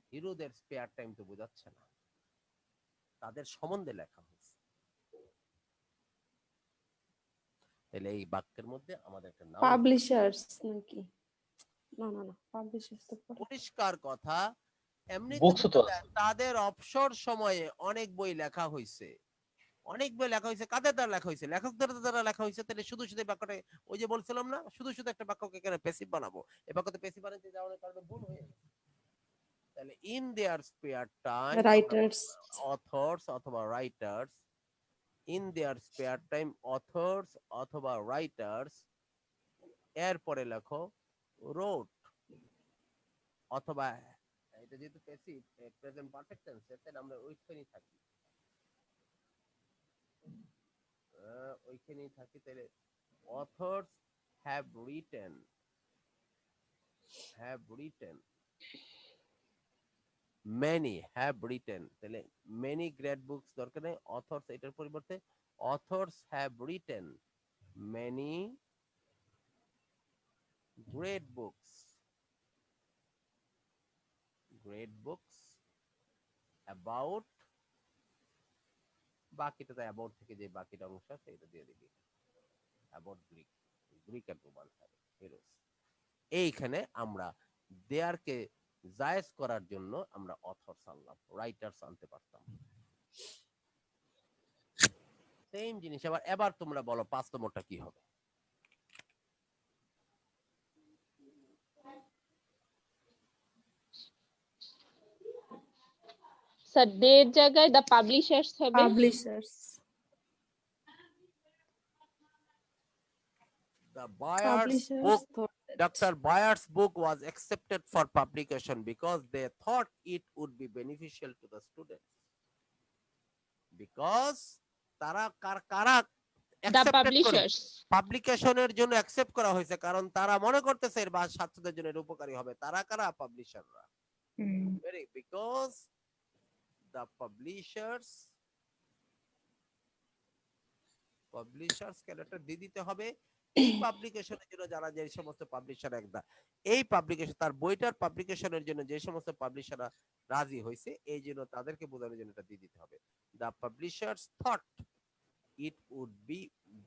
G: হিরোদের স্পেয়ার টাইম তো বোঝাচ্ছে না, তাদের সম্বন্ধে লেখা হয়েছে। তাহলে এই বাক্যের মধ্যে আমাদের একটা নাম,
B: পাবলিশার্স নাকি? না না না, পাবলিশার্স তো পড়ে।
G: পরিষ্কার কথা। এমনি তাদের অবসর সময়ে অনেক বই লেখা হয়েছে, কাদের দ্বারা লেখা হয়েছে? লেখকদের দ্বারা লেখা হয়েছে। তাহলে শুধু শুধু বাক্যটা, ওই যে বলছিলাম না, শুধু শুধু একটা বাক্যকে এখানে প্যাসিভ বানাবো, এই বাক্যতে প্যাসিভ বানাতে যাওয়ার কারণে ভুল হয়ে গেছে। তাহলে in their spare time,
B: writers.
G: Authors অথবা writers, in their spare time authors অথবা রাইটার্স, এরপরে লেখো রোট, অথবা এটা যেহেতু প্যাসিভ প্রেজেন্ট পারফেক্ট টেন্স, তাহলে আমরা ওইখানেই থাকি, ওইখানেই থাকি তাহলে authors have written many have written তাহলে many great books দরকার নেই authors এটার পরিবর্তে authors have written many great books about বাকিটা তো অ্যাবাউট থেকে যে বাকিটা অংশ আছে এটা দিয়ে দিবি অ্যাবাউট গ্রিক এর রোমান হিরোস এইখানে আমরা দেয়ারকে জায়েজ করার জন্য আমরা অথর্স আনলাম রাইটার্স আনতে পারতাম সেম জিনিস এবার তোমরা বলো 5 নম্বরটা কি হবে
F: স্যার দের জায়গায় দ্য পাবলিশার্স হবে
B: Publishers.
G: the Bayer's
B: Publishers
G: book
B: thought that
G: Dr. Bayer's book was accepted for publication because they thought it would be beneficial to the students. Because তারা কারা
F: দ্য
G: accepted করে
F: পাবলিশার্স
G: পাবলিকেশনের জন্য accept করা হয়েছে কারণ তারা মনে করতেছে এর বা ছাত্রদের জন্য এর উপকারী হবে তারা কারা পাবলিশাররা very because the publishers character দিয়ে দিতে হবে এই পাবলিকেশনের জন্য যারা যে সমস্ত পাবলিশার এই পাবলিকেশন তার বইটার পাবলিকেশনের জন্য যে সমস্ত পাবলিশাররা রাজি হয়েছে এই জন্য তাদেরকে বোঝানোর জন্য এটা দিয়ে দিতে হবে the publishers thought it would be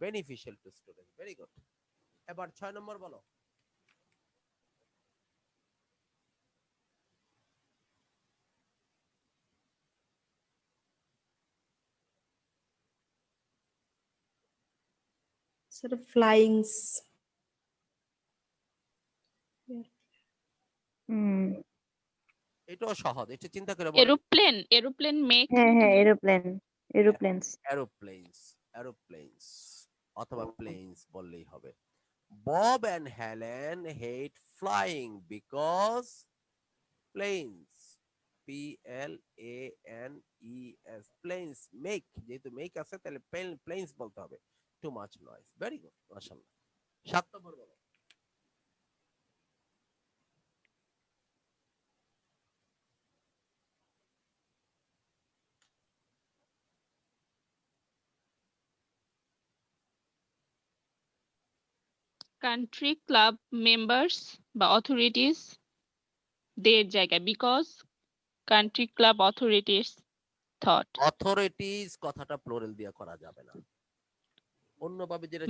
G: beneficial to students very good এবার 6 নম্বর বলো
B: sort of flyings.
G: এটাও সহজ এটা চিন্তা করে
F: এরোপ্লেন মেক
D: হ্যাঁ এরোপ্লেনস
G: এরোপ্লেনস অথবা প্লেনস বললেই হবে Bob and Helen hate flying because planes PLANES planes make যেহেতু make আছে তাহলে planes বলতে হবে too much noise very good মাশাআল্লাহ 7 নম্বর বলো
F: কান্ট্রি ক্লাব মেম্বার্স বা অথরিটিস দের জায়গায় because country club authorities thought
G: authorities কথাটা প্লুরাল দিয়ে করা যাবে না অন্যভাবে যেটা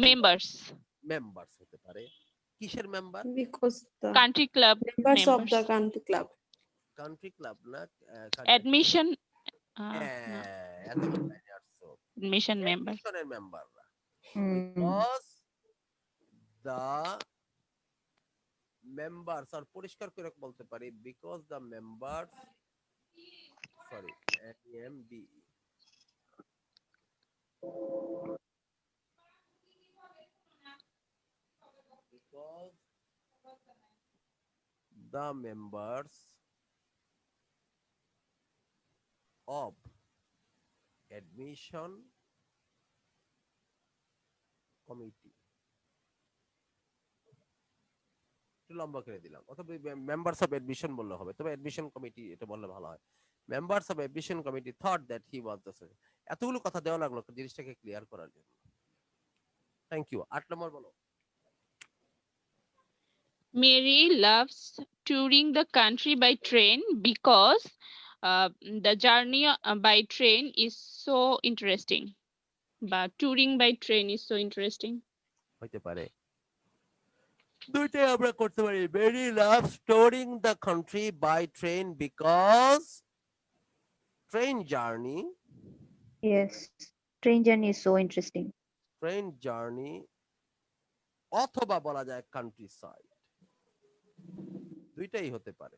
G: মেম্বার্স হতে পারে কিসের member
B: Because the
F: country club
B: members of the country club.
G: Country club না
F: অ্যাডমিশন
G: এতক্ষণ লাইনে আসছো
F: অ্যাডমিশন মেম্বার
G: অ্যাডমিশনের মেম্বাররা because the members আর পরিষ্কার করে বলতে পারি because the members sorry MEMBE because the members of admission committee লম্বা করে দিলাম অথবা মেম্বার্স অফ এডমিশন বললে হবে তবে এডমিশন কমিটি এটা বললে ভালো হয় members of admission committee thought that he was the এতগুলো কথা দেওয়া লাগলো জিনিসটাকে ক্লিয়ার করার জন্য থ্যাংক ইউ 8 নম্বর বলো
F: Mary loves touring the country by train because the journey by train is so interesting. But touring by train is so interesting.
G: হইতে পারে দুইটাই আমরা করতে পারি Mary loves touring the country by train because train journey
D: is so interesting
G: অথবা বলা যায় country side দুইটাই হতে পারে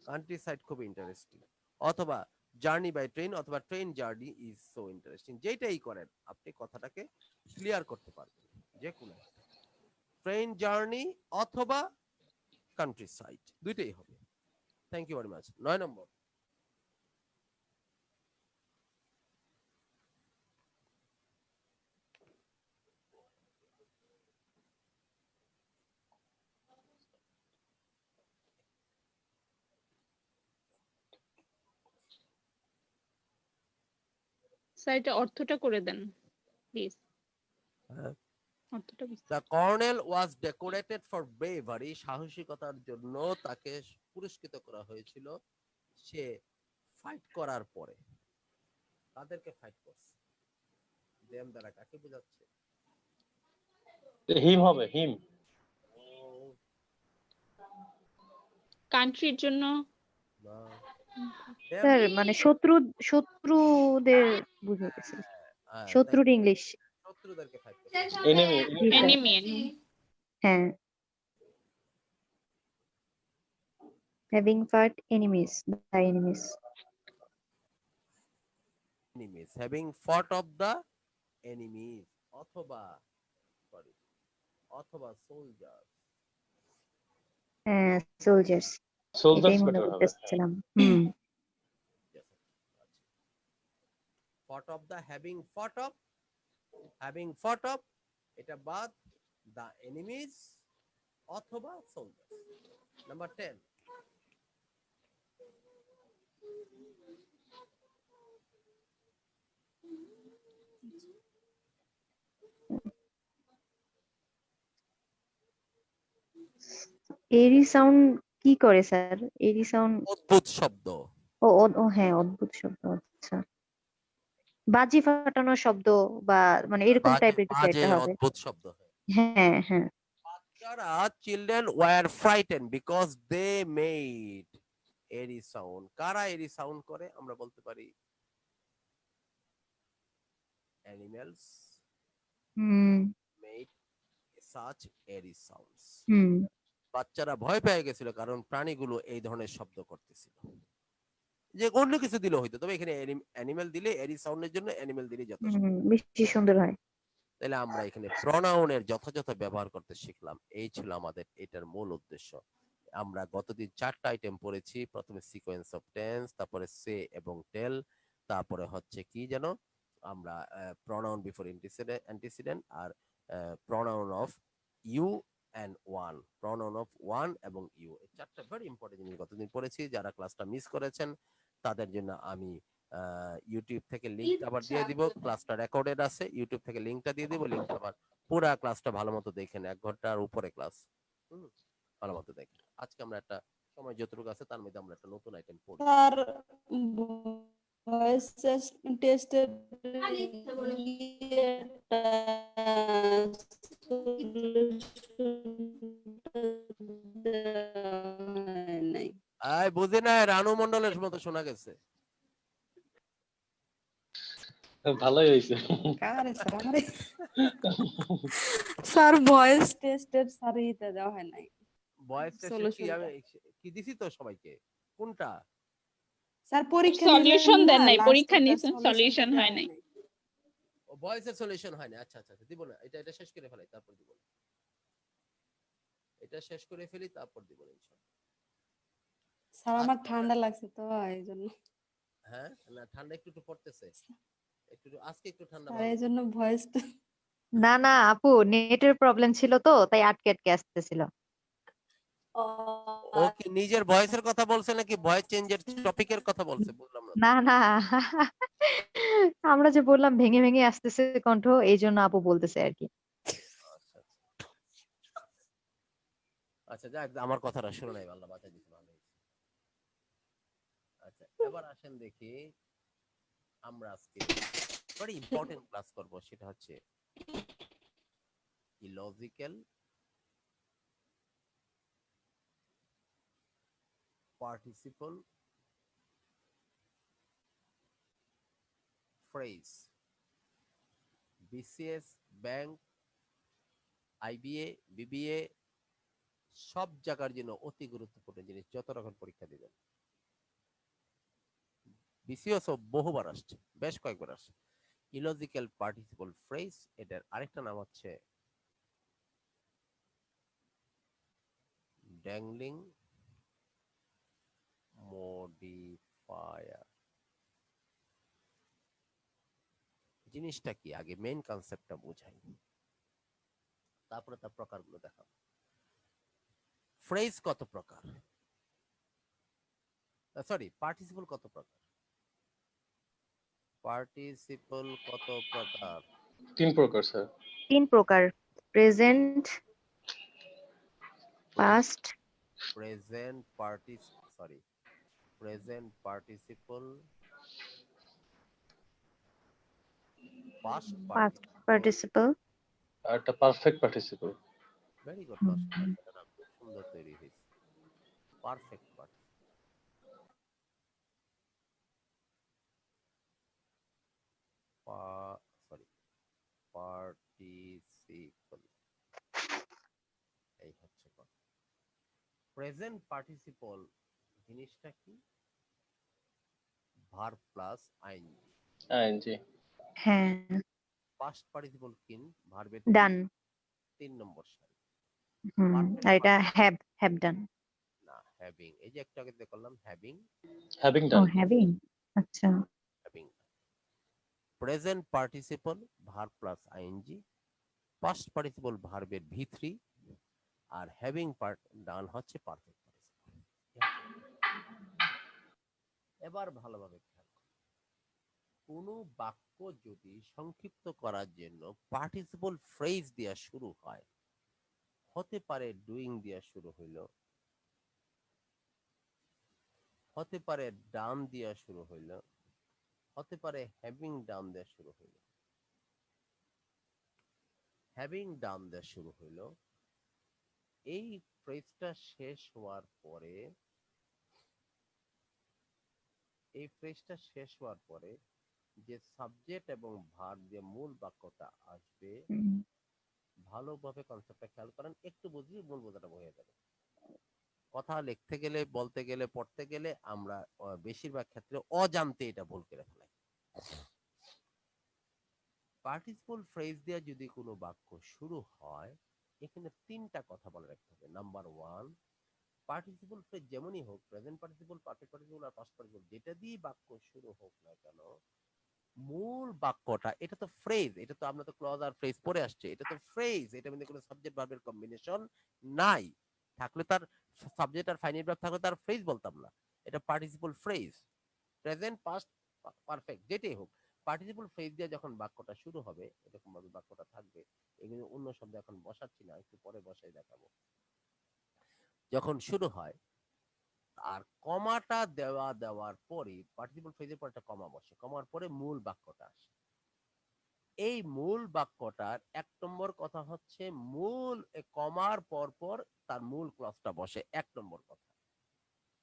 G: কান্ট্রি সাইড খুব ইন্টারেস্টিং অথবা জার্নি বাই ট্রেন অথবা train journey is so interesting যেটাই করেন আপনি কথাটাকে ক্লিয়ার করতে পারবেন যে কোনো ট্রেন জার্নি অথবা কান্ট্রি সাইড দুইটাই হবে thank you very much 9 number
F: sir এটা অর্থটা করে দেন প্লিজ,
G: হ্যাঁ।
F: অর্থটা
G: the colonel was decorated for bravery, সাহসিকতার জন্য তাকে পুরস্কৃত করা হয়েছিল সে ফাইট করার পরে। তাদেরকে ফাইট করছে, দেম দ্বারা কাকে বোঝাচ্ছে?
C: হিম হবে, হিম।
F: কান্ট্রির জন্য।
G: না,
D: স্যার মানে শত্রুদের বুঝাইতেছে, শত্রুর ইংলিশ।
G: শত্রুদেরকে ফাইট করছে।
C: এনিমি।
D: জি স্যার,
F: এনিমি।
D: হ্যাঁ, having fight enemies, by enemies.
G: enemies, having fought of the enemies, অথবা সরি, অথবা সোলজার।
D: হ্যাঁ, সোলজার্স, এটাই
C: সোলজার্স
D: মনে
C: বেটার হবে।
D: করতেছিলাম।
G: fought of the, having fought of এটা বাদ, the enemies অথবা সোলজার। নাম্বার 10,
D: এরি সাউন্ড কি করে স্যার? এরি সাউন্ড,
G: অদ্ভুত শব্দ।
D: ও হ্যাঁ, অদ্ভুত শব্দ, আচ্ছা। বাজি ফাটানোর শব্দ বা মানে এরকম টাইপের কিছু
G: বাজে
D: একটা হবে।
G: অদ্ভুত শব্দ।
D: হ্যাঁ হ্যাঁ।
G: বাচ্চারা, children were frightened because they made airy sound। কারা এরি সাউন্ড করে? আমরা বলতে পারি animals
D: হুম
G: made such airy sounds।
D: হুম
G: বাচ্চারা ভয় পেয়ে গেছিল কারণ প্রাণীগুলো এই ধরনের শব্দ করতেছিল। যে অন্য কিছু দিলে হইতো, তবে এখানে অ্যানিমেল দিলে, এরি সাউন্ডের জন্য অ্যানিমেল দিলে যথেষ্ট।
D: বেশি সুন্দর হয়।
G: তাহলে আমরা এখানে প্রনাউনের যথাযথ ব্যবহার করতে শিখলাম। এই ছিল আমাদের এটার মূল উদ্দেশ্য। আমরা গতদিন 4টা আইটেম পড়েছি। প্রথমে সিকোয়েন্স অফ টেন্স, তারপরে সে এবং টেল, তারপরে হচ্ছে কি যেন আমরা প্রনাউন বিফোর অ্যান্টিসিডেন্ট, আর pronoun of you and one, pronoun of one এবং ইউ। এই 4টা ভেরি ইম্পর্টেন্ট জিনিস গতদিন পড়েছি। যারা ক্লাসটা মিস করেছেন তাদের জন্য আমি ইউটিউব থেকে লিংকটা আবার দিয়ে দিব। ক্লাসটা রেকর্ডেড আছে, ইউটিউব থেকে লিংকটা দিয়ে দিব। লিংকটা আবার পুরা ক্লাসটা ভালো মতো দেখেন, 1 ঘন্টার উপরে ক্লাস, ভালো মতো দেখেন। আজকে আমরা একটা সময় যতটুকু আছে তার মধ্যে আমরা একটা নতুন আইটেম পড়ব।
B: স্যার ভয়েস টেস্টের নাই।
G: বুঝি না, রানু মন্ডলের মতো শোনা গেছে।
C: ভালোই হয়েছে।
B: কারে স্যার আমারে স্যার ভয়েস টেস্টের স্যার ইতে দেওয়া হয় নাই।
G: ভয়েস টেস্টে কি আমি কি দিছি তো সবাইকে? কোনটা?
B: স্যার পরীক্ষা
F: সলিউশন
B: নিলেন
F: দেন
B: না,
F: নাই,
B: last
F: পরীক্ষা
B: এটার
F: নিয়েছেন,
B: solution
F: সলিউশন
B: দেওয়া
F: হয় নাই।
G: ও ভয়েসের সলিউশন হয় না। আচ্ছা আচ্ছা আচ্ছা, দিব না। এটা শেষ করে ফেলাই, তারপর দিব। এটা শেষ করে ফেলি, তারপর দিব ইনশাআল্লাহ।
B: স্যার আমার ঠান্ডা লাগছে তো এই জন্য।
G: হ্যাঁ, না ঠান্ডা একটু একটু পড়তেছে, একটু আজকে একটু ঠান্ডা
B: স্যার
G: ভালো।
B: এই জন্য ভয়েসটা
D: না না আপু, নেটের প্রবলেম ছিল তো, তাই আটকে আটকে আসতেছিল।
G: ও কি নিজের ভয়েসের কথা বলছে নাকি ভয়েস চেঞ্জের টপিকের কথা বলছে? বুঝলাম না।
D: না না আমরা যে বললাম ভেঙে ভেঙে আসতেছে কণ্ঠ, এই জন্য আপু বলতেছে আর কি।
G: আচ্ছা আচ্ছা, যাক, আমার কথাটা শুনে নাই, আল্লাহ বাঁচাই দিছে, ভালো হয়েছে। আচ্ছা, এবার আসেন দেখি আমরা আজকে ভেরি ইম্পর্টেন্ট ক্লাস করব। সেটা হচ্ছে illogical participle phrase. BCS, bank, IBA, BBA সব জায়গার জন্য অতি গুরুত্বপূর্ণ জিনিস, যত রকম পরীক্ষা দিবেন। বিসিএস বহুবার আসছে, বেশ কয়েকবার আসছে। ইলজিক্যাল পার্টিসিপল ফ্রেজ, এটার আরেকটা নাম হচ্ছে ড্যাংলিং মডিফায়ার। জিনিসটা কি আগে মেইন কনসেপ্টটা বুঝাই, তারপরে তার প্রকারগুলো দেখাবো। ফ্রেজ কত প্রকার, সরি পার্টিসিপল কত প্রকার? পার্টিসিপল কত প্রকার?
C: 3 প্রকার স্যার।
D: 3 প্রকার: present, past,
G: present participle, past
D: past
G: participle.
D: Participle.
C: আর একটা পারফেক্ট পার্টিসিপল।
G: ভেরি গুড মাশাআল্লাহ, এটা খুব সুন্দর তৈরি হয়েছে। পারফেক্ট পার্টিসিপল, এই হচ্ছে কথা। প্রেজেন্ট পার্টিসিপল জিনিসটা কি? Verb plus ING.
C: আইএনজি।
D: হ্যাঁ,
G: পাস্ট পার্টিসিপল কি? ভার্বের
D: ডান।
G: 3 নম্বর সারি।
D: আর এটা হ্যাভ ডান।
G: না, হ্যাভিং। এই যে একটু আগে যে করলাম হ্যাভিং,
C: হ্যাভিং
D: ও
C: ডান।
D: হ্যাভিং, আচ্ছা।
G: Having. Present participle verb plus ING, past participle ভার্বের ভি3, আর হ্যাভিং পার্ট ডান হচ্ছে পারফেক্ট পার্টিসিপল। এবার ভালোভাবে খেয়াল করুন, কোনো বাক্য যদি সংক্ষিপ্ত করার জন্য পার্টিসিপল ফ্রেজ দিয়া শুরু হয়, হতে পারে ডুইং দিয়া শুরু হইল, হতে পারে ডান দিয়া শুরু হইল, হতে পারে হ্যাভিং ডান দিয়া শুরু হইল। হ্যাভিং ডান দিয়া শুরু হইল, এই ফ্রেজটা শেষ হওয়ার পরে, যে সাবজেক্ট এবং ভার্ব দিয়ে মূল বাক্যটা আসবে, ভালোভাবে কনসেপ্টটা খেয়াল করেন, একটু বুঝলেই মূল বোঝাটা হয়ে যাবে। কথা লিখতে গেলে, বলতে গেলে, পড়তে গেলে আমরা বেশিরভাগ ক্ষেত্রে অজান্তে এটা ভুল করে ফেলাই। পার্টিসিপল ফ্রেজ দিয়ে যদি কোনো বাক্য শুরু হয়, এখানে 3টা কথা বলে রাখতে হবে। নাম্বার 1, পার্টিসিপল ফ্রেজ যেমনই হোক, প্রেজেন্ট পার্টিসিপল, পারফেক্ট পার্টিসিপল আর পাস্ট পার্টিসিপল, যেটা দিয়ে বাক্য শুরু হোক না কেন, মূল বাক্যটা, এটা তো ফ্রেজ, এটা তো আমরা তো ক্লজ আর ফ্রেজ পড়ে আসছে, এটা তো ফ্রেজ, এটা মধ্যে কোনো সাবজেক্ট ভার্বের কম্বিনেশন নাই। থাকলে তার সাবজেক্ট আর ফাইনাইট ভার্ব থাকলে তার ফ্রেজ বলতাম না। এটা participle phrase, present past perfect যেটাই হোক, পার্টিসিপল ফ্রেজ দিয়ে যখন বাক্যটা শুরু হবে, এরকম ভাবে বাক্যটা থাকবে। এগুলো অন্য শব্দ এখন বসাচ্ছি না, একটু পরে বসাই দেখাবো। যখন শুরু হয় আর কমাটা দেওয়ার পরে, পার্টিসিপল ফ্রেজের পর একটা কমা বসে, কমার পরে মূল বাক্যটা আসে। এই মূল বাক্যটার 1 নম্বর কথা হচ্ছে, মূল কমার পর পর তার মূল ক্লজটা বসে। 1 নম্বর কথা,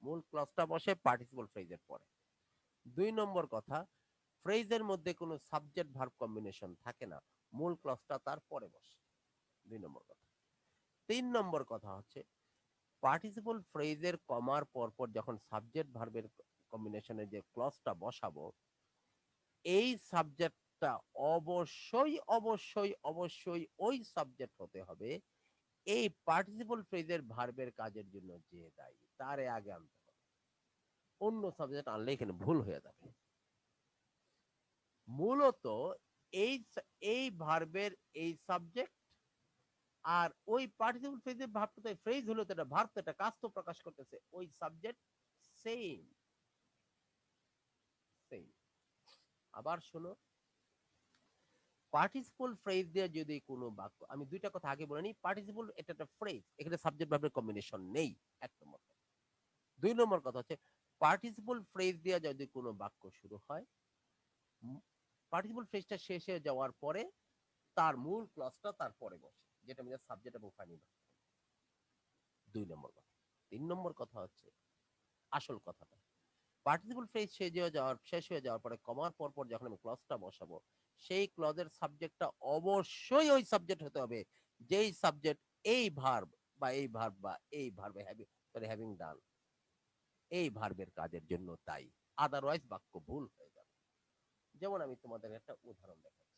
G: মূল ক্লজটা বসে পার্টিসিপল ফ্রেজের পরে। 2 নম্বর কথা, ফ্রেজের মধ্যে কোনো সাবজেক্ট ভার্ব কম্বিনেশন থাকে না, মূল ক্লজটা তার পরে বসে। 2 নম্বর কথা। 3 নম্বর কথা হচ্ছে, পার্টিসিপল ফ্রেজের কমার পরপর যখন সাবজেক্ট ভার্বের কম্বিনেশনে যে ক্লজটা বসাবো, এই সাবজেক্টটা অবশ্যই অবশ্যই অবশ্যই ওই সাবজেক্ট হতে হবে এই পার্টিসিপল ফ্রেজের ভার্বের কাজের জন্য যে দায়ী, তারে আগে আনতে হবে। অন্য সাবজেক্ট আনলে এখানে ভুল হয়ে যাবে। মূলত এই ভার্বের এই সাবজেক্ট আর ওই পার্টিসিপল ফ্রেজের ভার্বটা, ফ্রেজ হলো তো এটা, ভার্ব তো এটা, কাজ তো প্রকাশ করতেছে, ওই সাবজেক্ট সেম সেম। আবার শোনো, পার্টিসিপল ফ্রেজ দিয়ে যদি কোনো বাক্য, আমি 2টা কথা আগে বলে নিই, পার্টিসিপল এটা একটা ফ্রেজ, এখানে সাবজেক্ট ভার্বের কম্বিনেশন নেই, 1 নম্বর। 2 নম্বর কথা হচ্ছে, পার্টিসিপল ফ্রেজ দিয়ে যদি কোনো বাক্য শুরু হয়, পার্টিসিপল ফ্রেজটা শেষ হয়ে যাওয়ার পরে তার মূল ক্লজটা তারপরে বসে, যেটা আমাদের সাবজেক্ট এবং ফাইনাল। 2 নম্বর কথা। 3 নম্বর কথা হচ্ছে আসল কথাটা, পার্টিসিপল ফ্রেজ শেষ হয়ে যাওয়ার পরে কমার পর পর যখন আমি ক্লজটা বসাবো, সেই ক্লজের সাবজেক্টটা অবশ্যই ওই সাবজেক্ট হতে হবে যেই সাবজেক্ট এই ভার্ব বা এই ভার্ব বা এই ভার্বে হ্যাভিং ডান এই ভার্বের কাজের জন্য দায়ী। আদারওয়াইজ বাক্য ভুল হয়ে যাবে। যেমন আমি তোমাদের একটা উদাহরণ দেখাচ্ছি।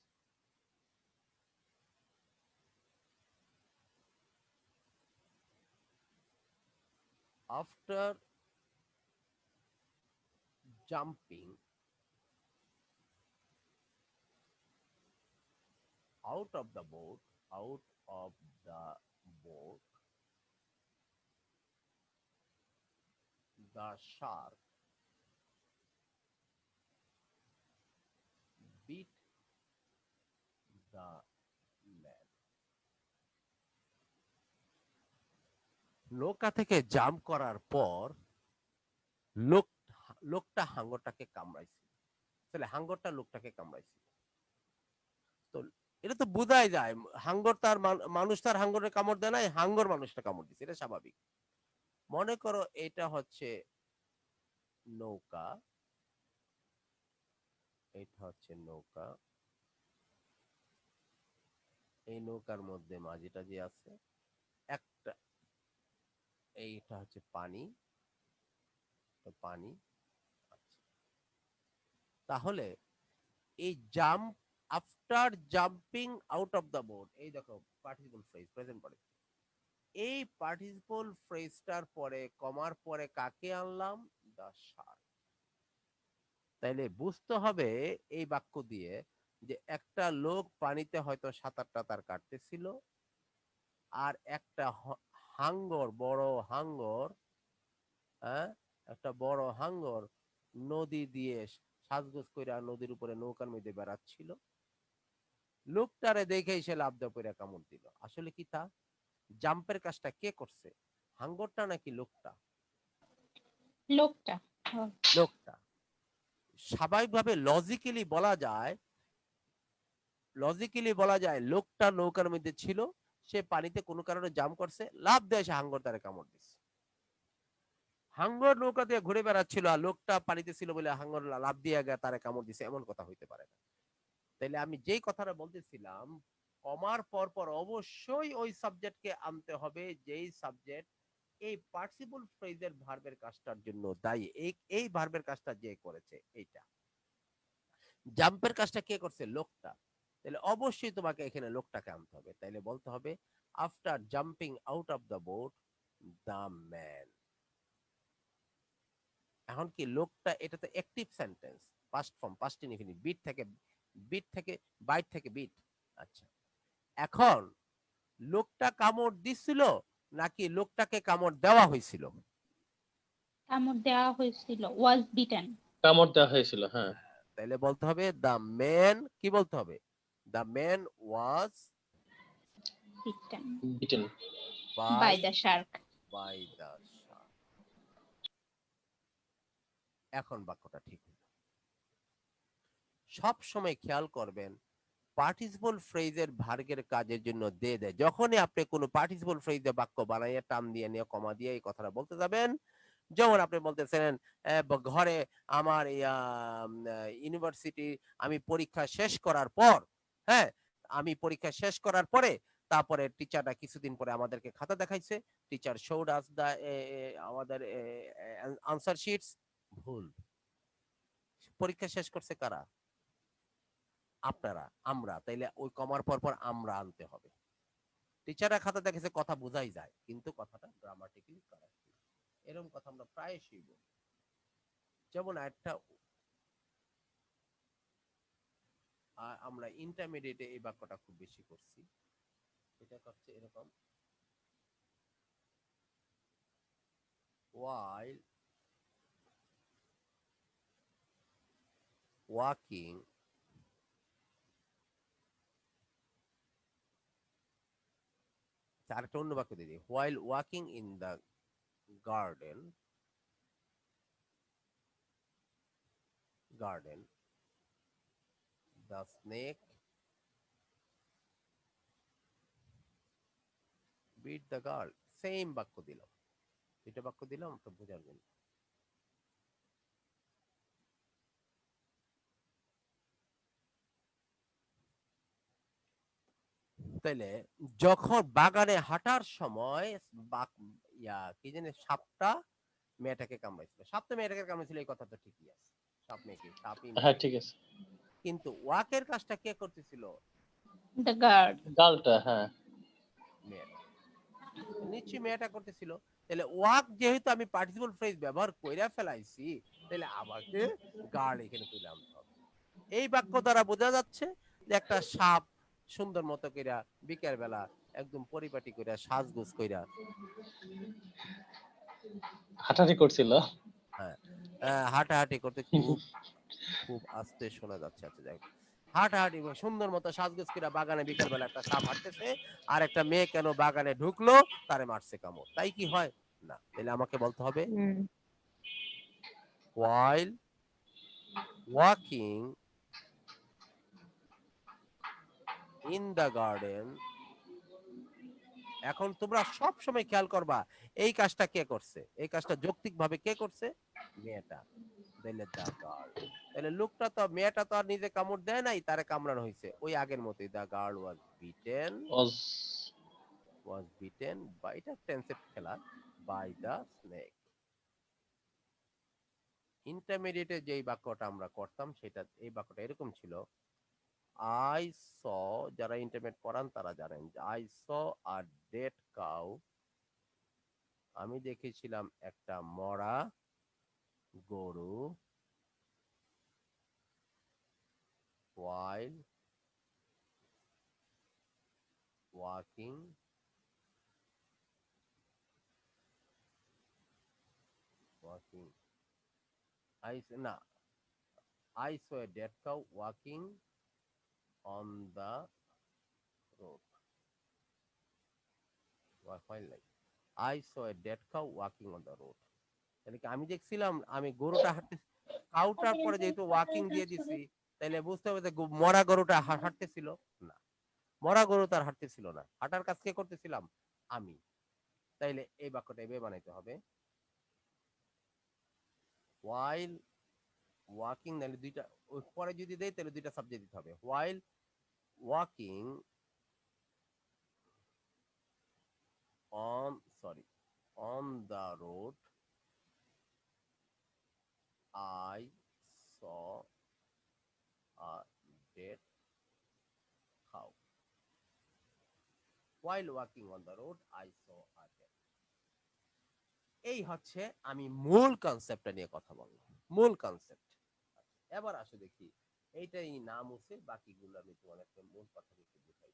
G: After jumping out of the boat, the shark beat the man. নৌকা থেকে জাম্প করার পর লোক লোকটা হাঙ্গরটাকে কামড়াইছিল, তাহলে হাঙ্গরটা লোকটাকে কামড়াইছিল। তো এটা তো বোঝাই যায় হাঙ্গর তার মানুষ তার হাঙ্গরে কামড় দেয় নাই, হাঙ্গর মানুষটা কামড় দিচ্ছে, এটা স্বাভাবিক। মনে করো এটা হচ্ছে নৌকা, এটা হচ্ছে নৌকা, এই নৌকার মধ্যে মাঝিটা যে আছে একটা, এইটা হচ্ছে পানি, পানি। তাহলে এই jump, after jumping out of the boat, এই দেখো পার্টিসিপল ফ্রেজ প্রেজেন্ট পড়ে, এই পার্টিসিপল ফ্রেজটার পরে কমার পরে কাকে আনলাম? The Shark. তাইলে বুঝতে হবে এই বাক্য দিয়ে যে একটা লোক পানিতে হয়তো সাঁতার টাতার কাটতেছিল, আর একটা হাঙ্গর, বড় হাঙ্গর, হ্যাঁ একটা বড় হাঙ্গর নদী দিয়ে সাজগোজ কইরা নদীর উপরে নৌকার মধ্যে বেড়াচ্ছিল, লোকটারে দেখে সে লাফ দিয়ে পড়ে কামড় দিল। আসলে কি তা জাম্পের কাজটা কে করছে, হাঙ্গরটা নাকি লোকটা?
F: লোকটা।
G: লোকটা। স্বাভাবিকভাবে লজিক্যালি বলা যায়, লোকটা নৌকার মধ্যে ছিল, সে পানিতে কোনো কারণে জাম্প করছে, লাফ দিয়ে সে হাঙ্গর তারে কামড় দিচ্ছে। হাঙ্গর নৌকা দিয়ে ঘুরে বেড়াচ্ছিল আর লোকটা পানিতে ছিল বলে হাঙ্গর লাফ দিয়ে তারে কামড় দিছে, এমন কথা হইতে পারে না। তাইলে আমি যেই কথাটা বলতেছিলাম, কমার পর পর অবশ্যই ওই সাবজেক্টকে আনতে হবে যেই সাবজেক্ট এই পার্টিসিপল ফ্রেজের ভার্বের কাজটার জন্য দায়ী। এই ভার্বের কাজটা যে করেছে, এইটা জাম্পের কাজটা কে করছে? লোকটা। তাহলে অবশ্যই তোমাকে এখানে লোকটাকে আনতে হবে। তাইলে বলতে হবে after jumping out of the boat the man. এখন কি লোকটা, এটা তো active sentence, past form, past indefinite, bit থেকে বাইট থেকে বিট। আচ্ছা, এখন লোকটা কামড় দিছিল নাকি লোকটাকে কামড় দেওয়া হয়েছিল?
F: কামড় দেওয়া হয়েছিল, ওয়াজ বিটেন।
C: কামড় দেওয়া হয়েছিল, হ্যাঁ।
G: তাহলে বলতে হবে দ্য ম্যান, কি বলতে হবে? The man was
F: beaten
C: beaten
F: by the shark.
G: By the shark. এখন বাক্যটা ঠিক হলো। সব সময় খেয়াল করবেন পার্টিসিপল ফ্রেজের ভার্বের কাজের জন্য দে দেয়। যখনই আপনি কোনো পার্টিসিপল ফ্রেজে বাক্য বানাইয়া টান দিয়ে নিয়ে কমা দিয়ে এই কথাটা বলতে যাবেন, যেমন আপনি বলতেছেন ঘরে আমার ইউনিভার্সিটি, আমি পরীক্ষা শেষ করার পর, হ্যাঁ আমি পরীক্ষা শেষ করার পরে তারপরে টিচাররা কিছুদিন পরে আমাদেরকে খাতা দেখাইছে, টিচার শোড আস দা আমাদের আনসার শিটস। ভুল। পরীক্ষা শেষ করছে কারা? আপনারা, আমরা। তাইলে ওই কমার পর পর আমরা আনতে হবে। টিচাররা খাতা দেখেছে, কথা বোঝাই যায়, কিন্তু কথাটা গ্রামাটিক্যালি কারেক্ট। এরকম কথা আমরা প্রায়শই বলি। যেমন একটা আমরা ইন্টারমিডিয়েটে এই বাক্যটা খুব বেশি করছি, এটা হচ্ছে এরকম, while walking আরেকটা অন্য বাক্য দিয়ে দিই, while walking in the garden the snake beat the girl। Same বাক্য দিলাম, এটা বাক্য দিলাম তো বোঝার জন্য। তাইলে যখন বাগানে হাঁটার সময় কি জানি সাপটা মেয়েটাকে কামড়াইছিল, সাপটা মেয়েটাকে কামড়াইছিল, এই কথা তো ঠিকই আছে, সাপ মেয়েকে, সাপই
C: হ্যাঁ ঠিক আছে।
G: কিন্তু ওয়াকের কাজটা কে করতেছিল?
F: The guard.
C: গালটা, হ্যাঁ
G: মেয়েটা, নিশ্চয়ই মেয়েটা করতেছিল। তাহলে ওয়াক যেহেতু আমি পার্টিসিপল ফ্রেজ ব্যবহার কইরা ফেলাইছি, তাহলে আমাকে গার্ড এখানে তুলে আনতে হবে। এই বাক্য দ্বারা বোঝা যাচ্ছে যে একটা সাপ সুন্দর মতো কইরা বিকেল বেলা একদম পরিপাটি কইরা সাজগোজ কইরা
C: হাঁটাহাঁটি করছিল।
G: হ্যাঁ হাঁটাহাঁটি করতে, খুব খুব আস্তে শোনা যাচ্ছে। আচ্ছা যাই, হাঁটাহাঁটি সুন্দর মতো সাজগোজ করে বাগানে বিকালবেলা একটা সাপ হাঁটতেছে, আর একটা মেয়ে কেন বাগানে ঢুকলো, তারে মারছে কামড়, তাই কি হয়? না। তাহলে আমাকে বলতে হবে
D: হুম
G: while walking in the garden। এখন তোমরা সব সময় খেয়াল করবা এই কাজটা কে করছে, এই কাজটা যৌক্তিক ভাবে কে করছে? মেয়েটা। তাহলে দা গার্ল। তাহলে লোকটা তো, মেয়েটা তো আর নিজে কামড় দেয় নাই, তারে কামড়ানো হয়েছে ওই আগের মতোই, the girl
C: was
G: was beaten by, এটা টেন্সের খেলা, by the snake। ইন্টারমিডিয়েটে যেই বাক্যটা আমরা করতাম সেটা, এই বাক্যটা এরকম ছিল, আই স, যারা ইন্টারমিডিয়েট পড়ান তারা জানেন, I saw a dead cow, আমি দেখেছিলাম একটা মরা গরু, while walking walking না, I saw a dead cow walking on the road। While like I saw a dead cow walking on the road। তাহলে কি আমি দেখছিলাম, আমি গরুটা হাঁটতে, কাউটার পরে যেহেতু ওয়াকিং দিয়ে দিছি, তাহলে বুঝতে হবে যে মরা গরুটা হাঁটতেছিল না, মরা গরু তার হাঁটতেছিল না, হাঁটার কাজ কে করতেছিলাম? আমি। তাইলে এই বাক্যটা এভাবে বানাইতে হবে, while walking, নাহলে দুইটা, ওই পরে যদি দেই তাহলে দুইটা সাবজেক্ট দিতে হবে, while walking on, sorry, on the road I saw a dead cow। While walking on the road I saw a dead। এই হচ্ছে আমি মূল কনসেপ্টটা নিয়ে কথা বললাম, মূল কনসেপ্ট। এবার আসো দেখি, এইটাই না মুছে বাকিগুলো আমি তোমাদেরকে মূল কথা একটু বুঝাই।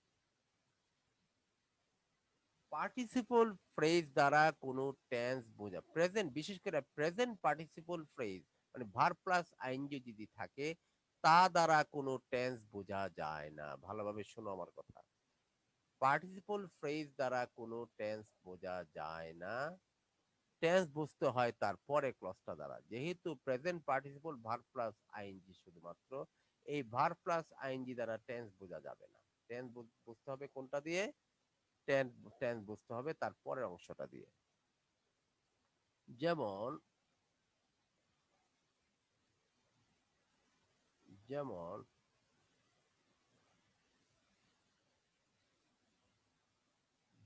G: পার্টিসিপল ফ্রেজ দ্বারা কোনো টেন্স বোঝা, প্রেজেন্ট, বিশেষ করে প্রেজেন্ট পার্টিসিপল ফ্রেজ মানে ভার্ব প্লাস আইএনজি যদি থাকে, তা দ্বারা কোনো টেন্স বোঝা যায় না। ভালোভাবে শোনো আমার কথা, পার্টিসিপল ফ্রেজ দ্বারা কোনো টেন্স বোঝা যায় না, টেন্স বুঝতে হয় তার পরে ক্লজটা দ্বারা। যেহেতু present participle verb plus ING শুধুমাত্র, এই ভার্ব প্লাস আইএনজি দ্বারা টেন্স বোঝা যাবে না। টেন্স বুঝতে হবে কোনটা দিয়ে? টেন্স, টেন্স বুঝতে হবে তার পরের অংশটা দিয়ে। যেমন যেমন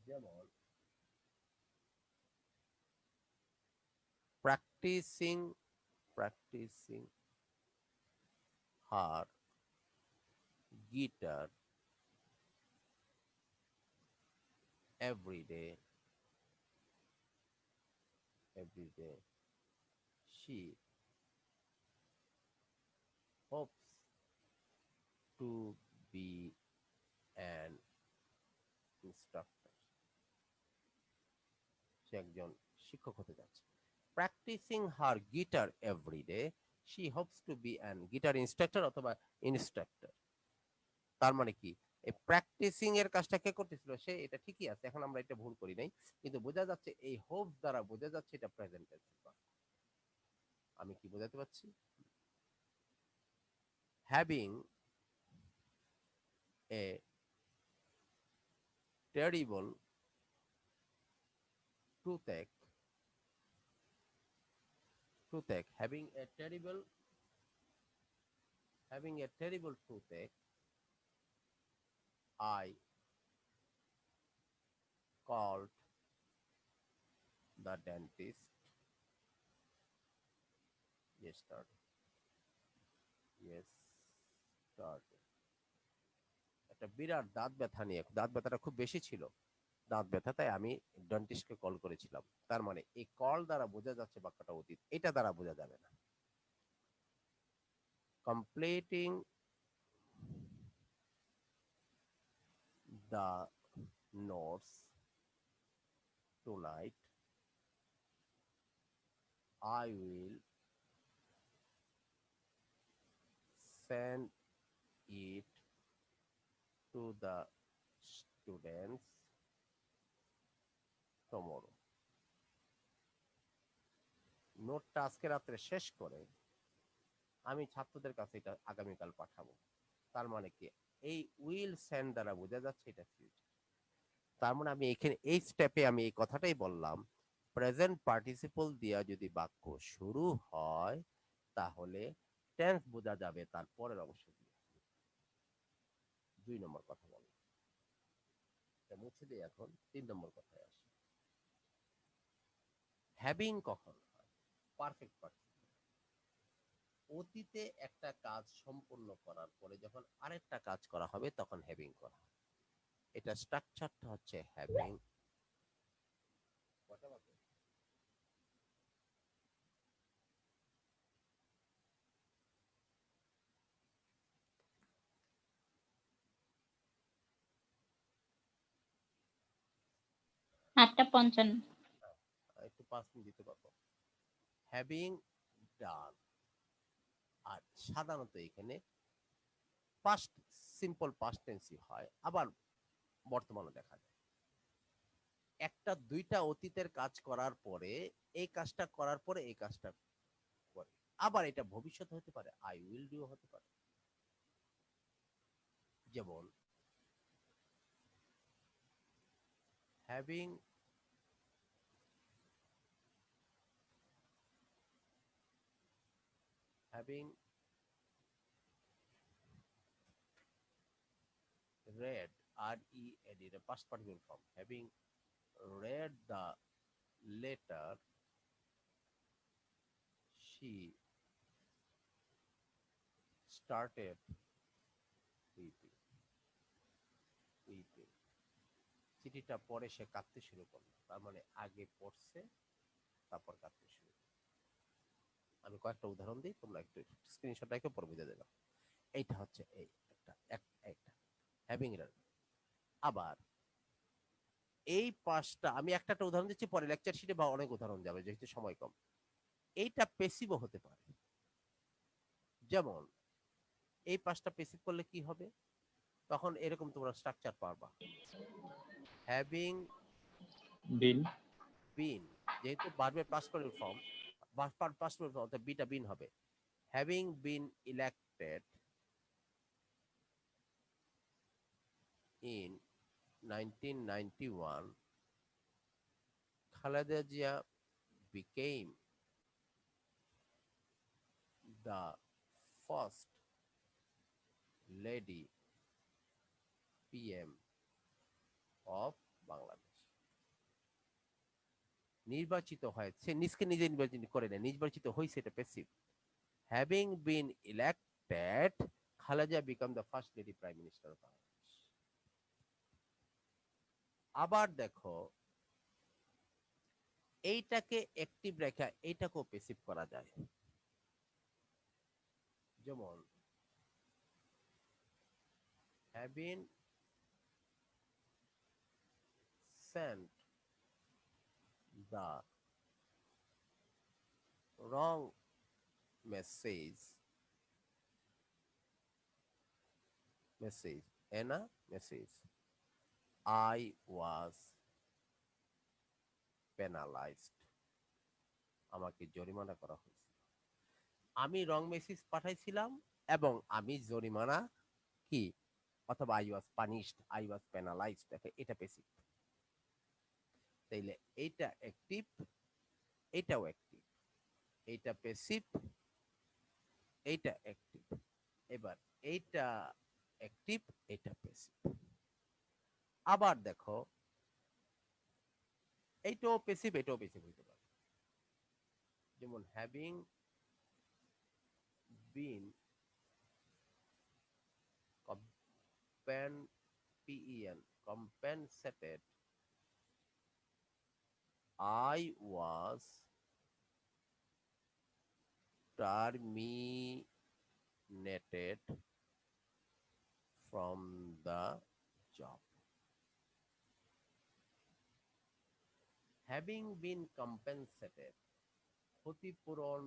G: যেমন practising, practising her guitar every day, every day she hopes to be an instructor। সে একজন শিক্ষক হতে যাচ্ছে। Practising her guitar every day she hopes to be an guitar instructor অথবা ইনস্ট্রাক্টর। তার মানে কি, এই প্র্যাকটিসিং এর কাজটা কে করতেছিল? সে। এটা ঠিকই আছে, এখন আমরা এটা ভুল করি নাই, কিন্তু বোঝা যাচ্ছে এই হোপস দ্বারা বোঝা যাচ্ছে এটা প্রেজেন্ট টেন্স। আমি কি বোঝাতে পারছি? Having a terrible toothache, toothache, having a terrible toothache, I called the dentist yesterday। Yesterday একটা বিরাট দাঁত ব্যথা নিয়ে, দাঁত ব্যথাটা খুব বেশি ছিল, দাঁত ব্যথা, তাই আমি ডেন্টিস্টকে কল করেছিলাম। তার মানে এই কল দ্বারা বোঝা যাচ্ছে বাক্যটা অতীত, এটা দ্বারা বোঝা যাবে না। Completing the notes tonight I will send it to the students tomorrow. নোটটা আজকে রাত্রে শেষ করে আমি ছাত্রদের কাছে এটা আগামীকাল পাঠাবো। তার মানে কি, এই উইল সেন্ড দ্বারা বোঝা যাচ্ছে এটা ফিউচার। তার মানে আমি এখানে এই স্টেপে আমি এই কথাটাই বললাম, প্রেজেন্ট পার্টিসিপল দিয়া যদি বাক্য শুরু হয় তাহলে টেন্স বোঝা যাবে তার পরের অংশ দিয়ে। 2 নম্বর কথা বললাম, এটা মুছে দিই। এখন 3 নম্বর কথায় আসি। হ্যাভিং কখন হয়? Perfect participle. অতীতে একটা কাজ সম্পূর্ণ করার পরে যখন আরেকটা কাজ করা হবে তখন হ্যাভিং করা হয়। এটা স্ট্রাকচারটা হচ্ছে হ্যাভিং। কটা বাজে?
H: আটটা 55।
G: একটু 5 মিনিট দিতে পারবো। হ্যাভিং ডান। আর সাধারণত এখানে পাস্ট, সিম্পল পাস্ট টেন্সই হয়, আবার বর্তমানে দেখা যায়। একটা দুইটা অতীতের কাজ করার পরে এই কাজটা করার পরে এই কাজটা করে, আবার এটা ভবিষ্যৎ হতে পারে, আই উইল ডু হতে পারে। যেমন having read, R-E-A-D, the past participle form, having read the letter, she started weeping. চিঠিটা পড়ে সে কাঁদতে শুরু করলো, তার মানে আগে পড়ছে তারপর কাঁদতে শুরু করলো। আমি কয়েকটা উদাহরণ দিই, তোমরা একটু স্ক্রিনশট রেখে পরে বুঝে দিলাম। এইটা হচ্ছে এই একটা হ্যাভিং read। আবার এই পাঁচটা আমি একটা উদাহরণ দিচ্ছি, পরে লেকচার শিটে বা অনেক উদাহরণ যাবে যেহেতু সময় কম। এইটা পেসিভও হতে পারে। যেমন এই পাঁচটা পেসিভ করলে কি হবে, তখন এরকম তোমরা স্ট্রাকচার পারবা। হ্যাভিং বিন, যেহেতু ভার্বের past participle form, past participle form, অর্থাৎ বিটা বিন হবে। Having been elected in 1991, Khaleda Zia became the first lady PM of Bangladesh. নির্বাচিত হয়েছে, নিজকে নিজে নির্বাচিত করে না, নির্বাচিত হয়েছে, এটা passive. Having been elected, Khaleda become the first lady prime minister of Bangladesh. আবার দেখো, এইটাকে অ্যাক্টিভ রেখা এইটাকেও প্যাসিভ করা যায়। যেমন having sent the wrong message I was penalized, আমাকে জরিমানা করা হয়েছিল। আমি রং মেসেজ পাঠাইছিলাম এবং আমি জরিমানা কি, অথবা I was punished, I was penalized, এটা প্যাসিভ। তাইলে এইটা অ্যাক্টিভ, এটাও অ্যাক্টিভ, এইটা প্যাসিভ, এইটা অ্যাক্টিভ। এবার এইটা অ্যাক্টিভ, এটা প্যাসিভ। আবার দেখো, এইটাও প্যাসিভ, এটাও প্যাসিভ হইতে পারে। যেমন having been compensated, I was terminated from the job. Having been compensated, ক্ষতিপূরণ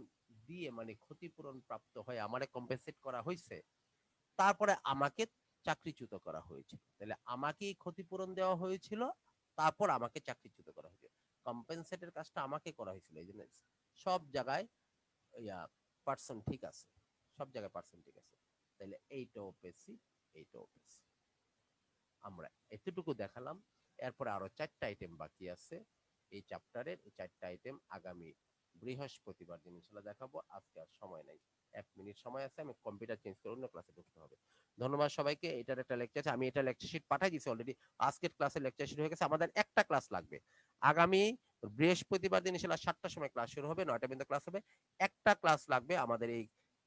G: দিয়ে, মানে ক্ষতিপূরণ প্রাপ্ত হয়ে আমারে কম্পেনসেট করা হয়েছে, তারপরে আমাকে চাকরিচ্যুত করা হয়েছিল। তাহলে আমাকেই ক্ষতিপূরণ দেওয়া হয়েছিল, তারপর আমাকে চাকরিচ্যুত করা হয়েছিল। কম্পেনসেটের কাজটা আমাকে করা হয়েছিল। এই জন্য সব জায়গায় পার্সন ঠিক আছে, সব জায়গায় পার্সন ঠিক আছে। তাহলে এইটাও পেয়েছি, এইটাও পেয়েছি। আমরা এতটুকু দেখালাম। এরপরে আরো 4টা আইটেম বাকি আছে এই চ্যাপ্টারের। এই 4টা আইটেম আগামী বৃহস্পতিবার দিন ইনশাআল্লাহ দেখাবো। আজকে আর সময় নাই, 1 মিনিট সময় আছে, আমি কম্পিউটার চেঞ্জ করে অন্য ক্লাসে ঢুকতে হবে। ধন্যবাদ সবাইকে। এটার একটা লেকচার আছে, আমি এটা লেকচার শিট পাঠিয়ে দিয়েছি অলরেডি। আজকের ক্লাসে লেকচার শুরু হয়ে গেছে, আমাদের একটা ক্লাস লাগবে। আগামী বৃহস্পতিবার দিন ইনশাআল্লাহ 7টার সময় ক্লাস শুরু হবে, 9টা পর্যন্ত ক্লাস হবে। একটা ক্লাস লাগবে আমাদের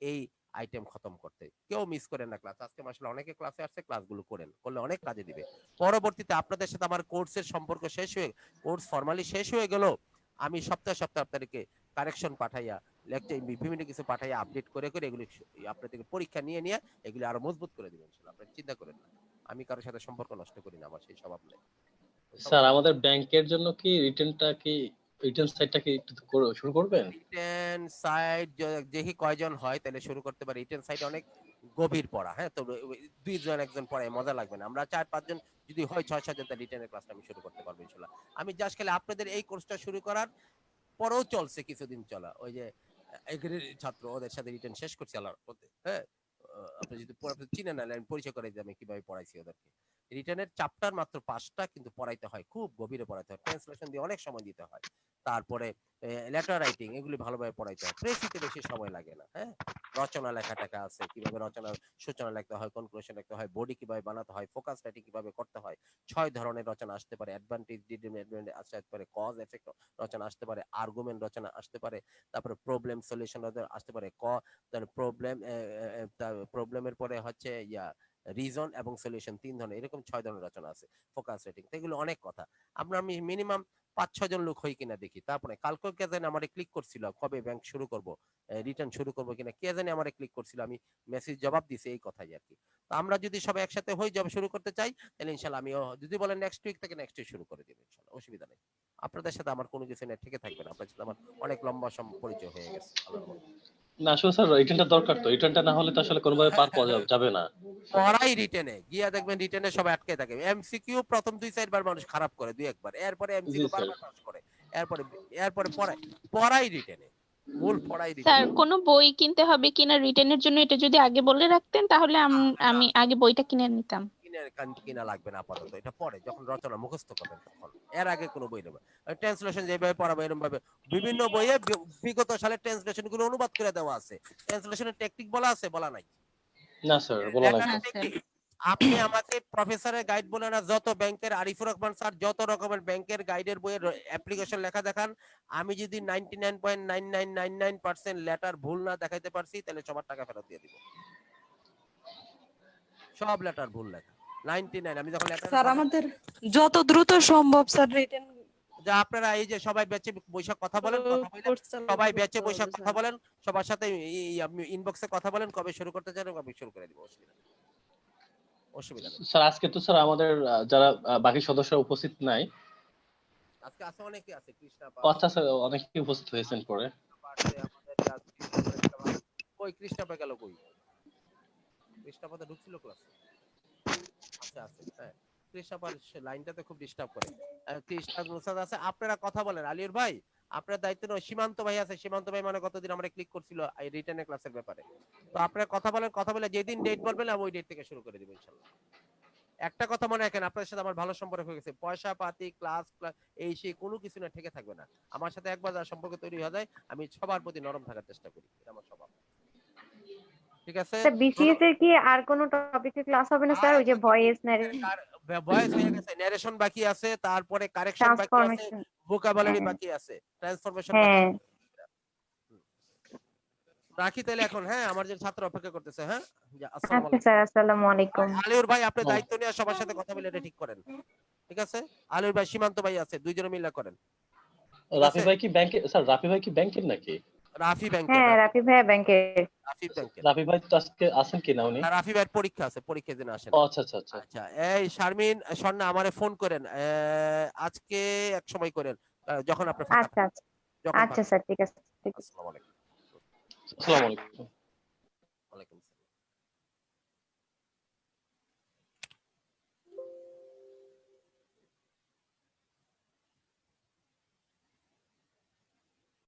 G: এই আইটেম খতম করতে। কেউ মিস করেন না ক্লাস। আজকে মাশাআল্লাহ অনেকে ক্লাসে আসছে, ক্লাসগুলো করেন, করলে অনেক কাজে দিবে। পরবর্তীতে আপনাদের সাথে আমার কোর্সের সম্পর্ক শেষ হয়ে, কোর্স ফরমালি শেষ হয়ে গেল, আমি সপ্তাহে আপনাদেরকে কারেকশন পাঠাইয়া, লেকচার বিভিন্ন কিছু পাঠাইয়া আপডেট করে করে এগুলি আপনাদেরকে পরীক্ষা নিয়ে নিয়ে এগুলি আরো মজবুত করে দিবেন ইনশাআল্লাহ। আপনারা চিন্তা করেন না, আমি কারোর সাথে সম্পর্ক নষ্ট করি না, আমার সেই স্বভাব নেই।
C: স্যার আমাদের ব্যাংকের জন্য কি রিটেন সাইটটা কি একটু শুরু করবেন?
G: রিটেন সাইট দেখি কয়জন হয় তাহলে শুরু করতে পারি। রিটেন সাইট অনেক গভীর পড়া, হ্যাঁ, তো 2 জন 1 জন পড়ায় মজা লাগবে না। আমরা 4-5 জন যদি হয়, 6-7 জন রিটেনের ক্লাসটা আমি শুরু করতে পারবো ইনশাআল্লাহ। আমি জাস্ট খালি আপনাদের এই কোর্সটা শুরু করার পরেও চলছে কিছুদিন চলা, ওই যে এগ্রির ছাত্র, ওদের সাথে রিটেন শেষ করছি আল্লাহর পথে, হ্যাঁ। আপনি যদি চিনেন না, আমি পরিচয় করে দিই আমি কিভাবে পড়াইছি ওদেরকে। রিটেনের চ্যাপ্টার মাত্র 5টা, কিন্তু পড়াইতে হয় খুব গভীরে পড়াইতে হয়, ট্রান্সলেশন দিয়ে অনেক সময় দিতে হয়। তারপরে লেটার রাইটিং এগুলি ভালোভাবে পড়াইতে হয়, প্রেসিতে বেশি সময় লাগে না, হ্যাঁ। রচনা লেখা টাকা আছে, কিভাবে রচনার সূচনা লিখতে হয়, কনক্লুশন লিখতে হয়, বডি কিভাবে বানাতে হয়, ফোকাস রাইটিং কিভাবে করতে হয়। 6 ধরনের রচনা আসতে পারে, অ্যাডভান্টেজ ডিসঅ্যাডভান্টেজ আসতে পারে, কজ এফেক্ট রচনা আসতে পারে, আর্গুমেন্ট রচনা আসতে পারে, তারপরে প্রবলেম সলিউশন আসতে পারে, প্রবলেমের পরে হচ্ছে রিজন এবং সলিউশন, 3 ধরনের, এরকম 6 ধরনের রচনা আছে। ফোকাস রেটিং, এগুলো অনেক কথা। আমি মিনিমাম 5-6 জন লোক হই কিনা দেখি। তারপরে কালকে কে জানি আমারে ক্লিক করছিল, কবে ব্যাংক শুরু করব, রিটার্ন শুরু করব কিনা, কে জানি আমারে ক্লিক করছিল, আমি মেসেজ জবাব দিছি, এই কথাই আর কি। তো আমরা যদি সবাই একসাথে হই, জব শুরু করতে চাই, তাহলে ইনশাআল্লাহ আমিও যদি বলেন নেক্সট উইক থেকে নেক্সট উইক শুরু করে দিব ইনশাআল্লাহ, অসুবিধা নেই। আপনাদের সাথে আমার কোনো কিছু নিয়ে থেকে থাকবে না, আপনাদের সাথে আমার অনেক লম্বা পরিচয় হয়ে গেছে আল্লাহর রহমতে।
C: না আসলে স্যার রিটেনটা দরকার, তো রিটেনটা না হলে তো আসলে কোনোভাবে পার পাওয়া যাবে না।
G: পড়াই রিটেনে গিয়া দেখবেন, রিটেনে সবাই আটকে থাকে। এমসিকিউ প্রথম 2-4 বার মানুষ খারাপ করে, 2-1 বার, এরপরে
C: জি
G: এমসিকিউ
C: স্যার।
G: বারবার পাস করে, এরপরে পড়াই রিটেনে, মূল পড়াই
F: স্যার
G: রিটেনে।
F: কোনো বই কিনতে হবে কিনা রিটেনের জন্য এটা যদি আগে বলে রাখতেন তাহলে আমি আগে বইটা কিনে নিতাম।
G: কিনা লাগবে না আপাতত, এটা পরে যখন রচনা মুখস্থ করবেন তখন, এর আগে কোনো বই নেবে। ট্রান্সলেশন যেভাবে পড়াবো এরকম ভাবে বিভিন্ন বইয়ে বিগত সালের ট্রান্সলেশন গুলো অনুবাদ করে দেওয়া আছে। ট্রান্সলেশনের টেকনিক বলা আছে, বলা নাই?
C: না স্যার বলা নাই।
G: আপনি আমাকে প্রফেসরের গাইড বলে না, যত ব্যাংকের আরিফুর রহমান স্যার যত রকমের ব্যাংকের গাইডের বইয়ের অ্যাপ্লিকেশন লেখা দেখান, আমি যদি 99.9999% লেটার ভুল না দেখাইতে পারছি, তাহলে সবার টাকা ফেরত দিয়ে দিব। সব লেটার ভুল লেখা 99। আমি যখন লেটার
B: স্যার আমাদের যত দ্রুত সম্ভব স্যার রিটেন
G: যা আপনারা এই যে সবাই বেচে বৈশাখ কথা বলেন, সবাই বেচে বৈশাখ কথা বলেন, সবার সাথে ইনবক্সে কথা বলেন, কবে শুরু করতে চান কবে শুরু করে দিব, অসুবিধা নেই।
C: স্যার আজকে তো স্যার আমাদের যারা বাকি সদস্যরা উপস্থিত নাই,
G: আজকে আছে অনেকে আছে, কৃষ্ণা
C: আচ্ছা স্যার অনেকেই উপস্থিত হয়েছেন পরে।
G: কই কৃষ্ণাপা গেল, কই কৃষ্ণাপা তো ঢুকছিল ক্লাসে? আচ্ছা আছে, হ্যাঁ কৃষ্ণাপার লাইনটাতে খুব ডিস্টার্ব করে। কৃষ্ণা মুসাদ আছে, আপনারা কথা বলেন। আলির ভাই আপনার দায়িত্ব নয়, সীমান্ত ভাই আছে, সীমান্ত ভাই মানে কতদিন আমরা ক্লিক করছিল এই রিটার্নের ক্লাসের ব্যাপারে। তো আপনারা কথা বলেন, কথা বলে যেদিন ডেট বলবেন আমি ওই ডেট থেকে শুরু করে দেব ইনশাআল্লাহ। একটা কথা মনে রাখেন, আপনাদের সাথে আমার ভালো সম্পর্ক হয়ে গেছে, পয়সা পাতি ক্লাস এই সেই কোনো কিছু না ঠেকে থাকবে না। আমার সাথে একবার যার সম্পর্ক তৈরি হয়ে যায়, আমি সবার প্রতি নরম থাকার চেষ্টা করি, এটা আমার স্বভাব। ঠিক আছে
I: স্যার বিসিএস এর কি আর কোন টপিকে ক্লাস হবে না স্যার? ওই যে ভয়েস
G: ভয়েস হয়ে গেছে, ন্যারেশন বাকি আছে, তারপরে কারেকশন বাকি আছে,
I: ট্রান্সফরমেশন।
G: ভোকাবুলারি বাকি আছে, ট্রান্সফরমেশন বাকি
I: হ্যাঁ
G: আছে। রাখি তাহলে এখন, হ্যাঁ আমার যে ছাত্র অপেক্ষা করতেছে, হ্যাঁ আসসালামু
I: আচ্ছা স্যার, আসসালামু আলাইকুম।
G: আলিউর ভাই আপনি দায়িত্ব নিয়ে সবার সাথে কথা বলে এটা ঠিক করেন, ঠিক আছে? আলিউর ভাই, সীমান্ত ভাই আছে, দুইজনে মিলে করেন।
C: রাফি ভাই কি ব্যাংকে? স্যার রাফি ভাই কি ব্যাংকের নাকি?
G: রাফি ব্যাংকের।
I: হ্যাঁ রাফি ভাই ব্যাংকের।
C: রাফি ভাই তো আজকে আছেন কি না উনি?
G: রাফি ভাইয়ের পরীক্ষা আছে, পরীক্ষার দিন আসেন।
C: আচ্ছা আচ্ছা আচ্ছা
G: আচ্ছা এই শারমিন স্বর্ণা আমারে ফোন করেন, আজকে এক সময় করেন যখন আপনি ফাঁকা
I: আচ্ছা
G: থাকেন।
I: আচ্ছা স্যার, ঠিক আছে।
G: আসসালামু আলাইকুম।
C: আসসালামু আলাইকুম।
G: ওয়ালাইকুম আসসালাম।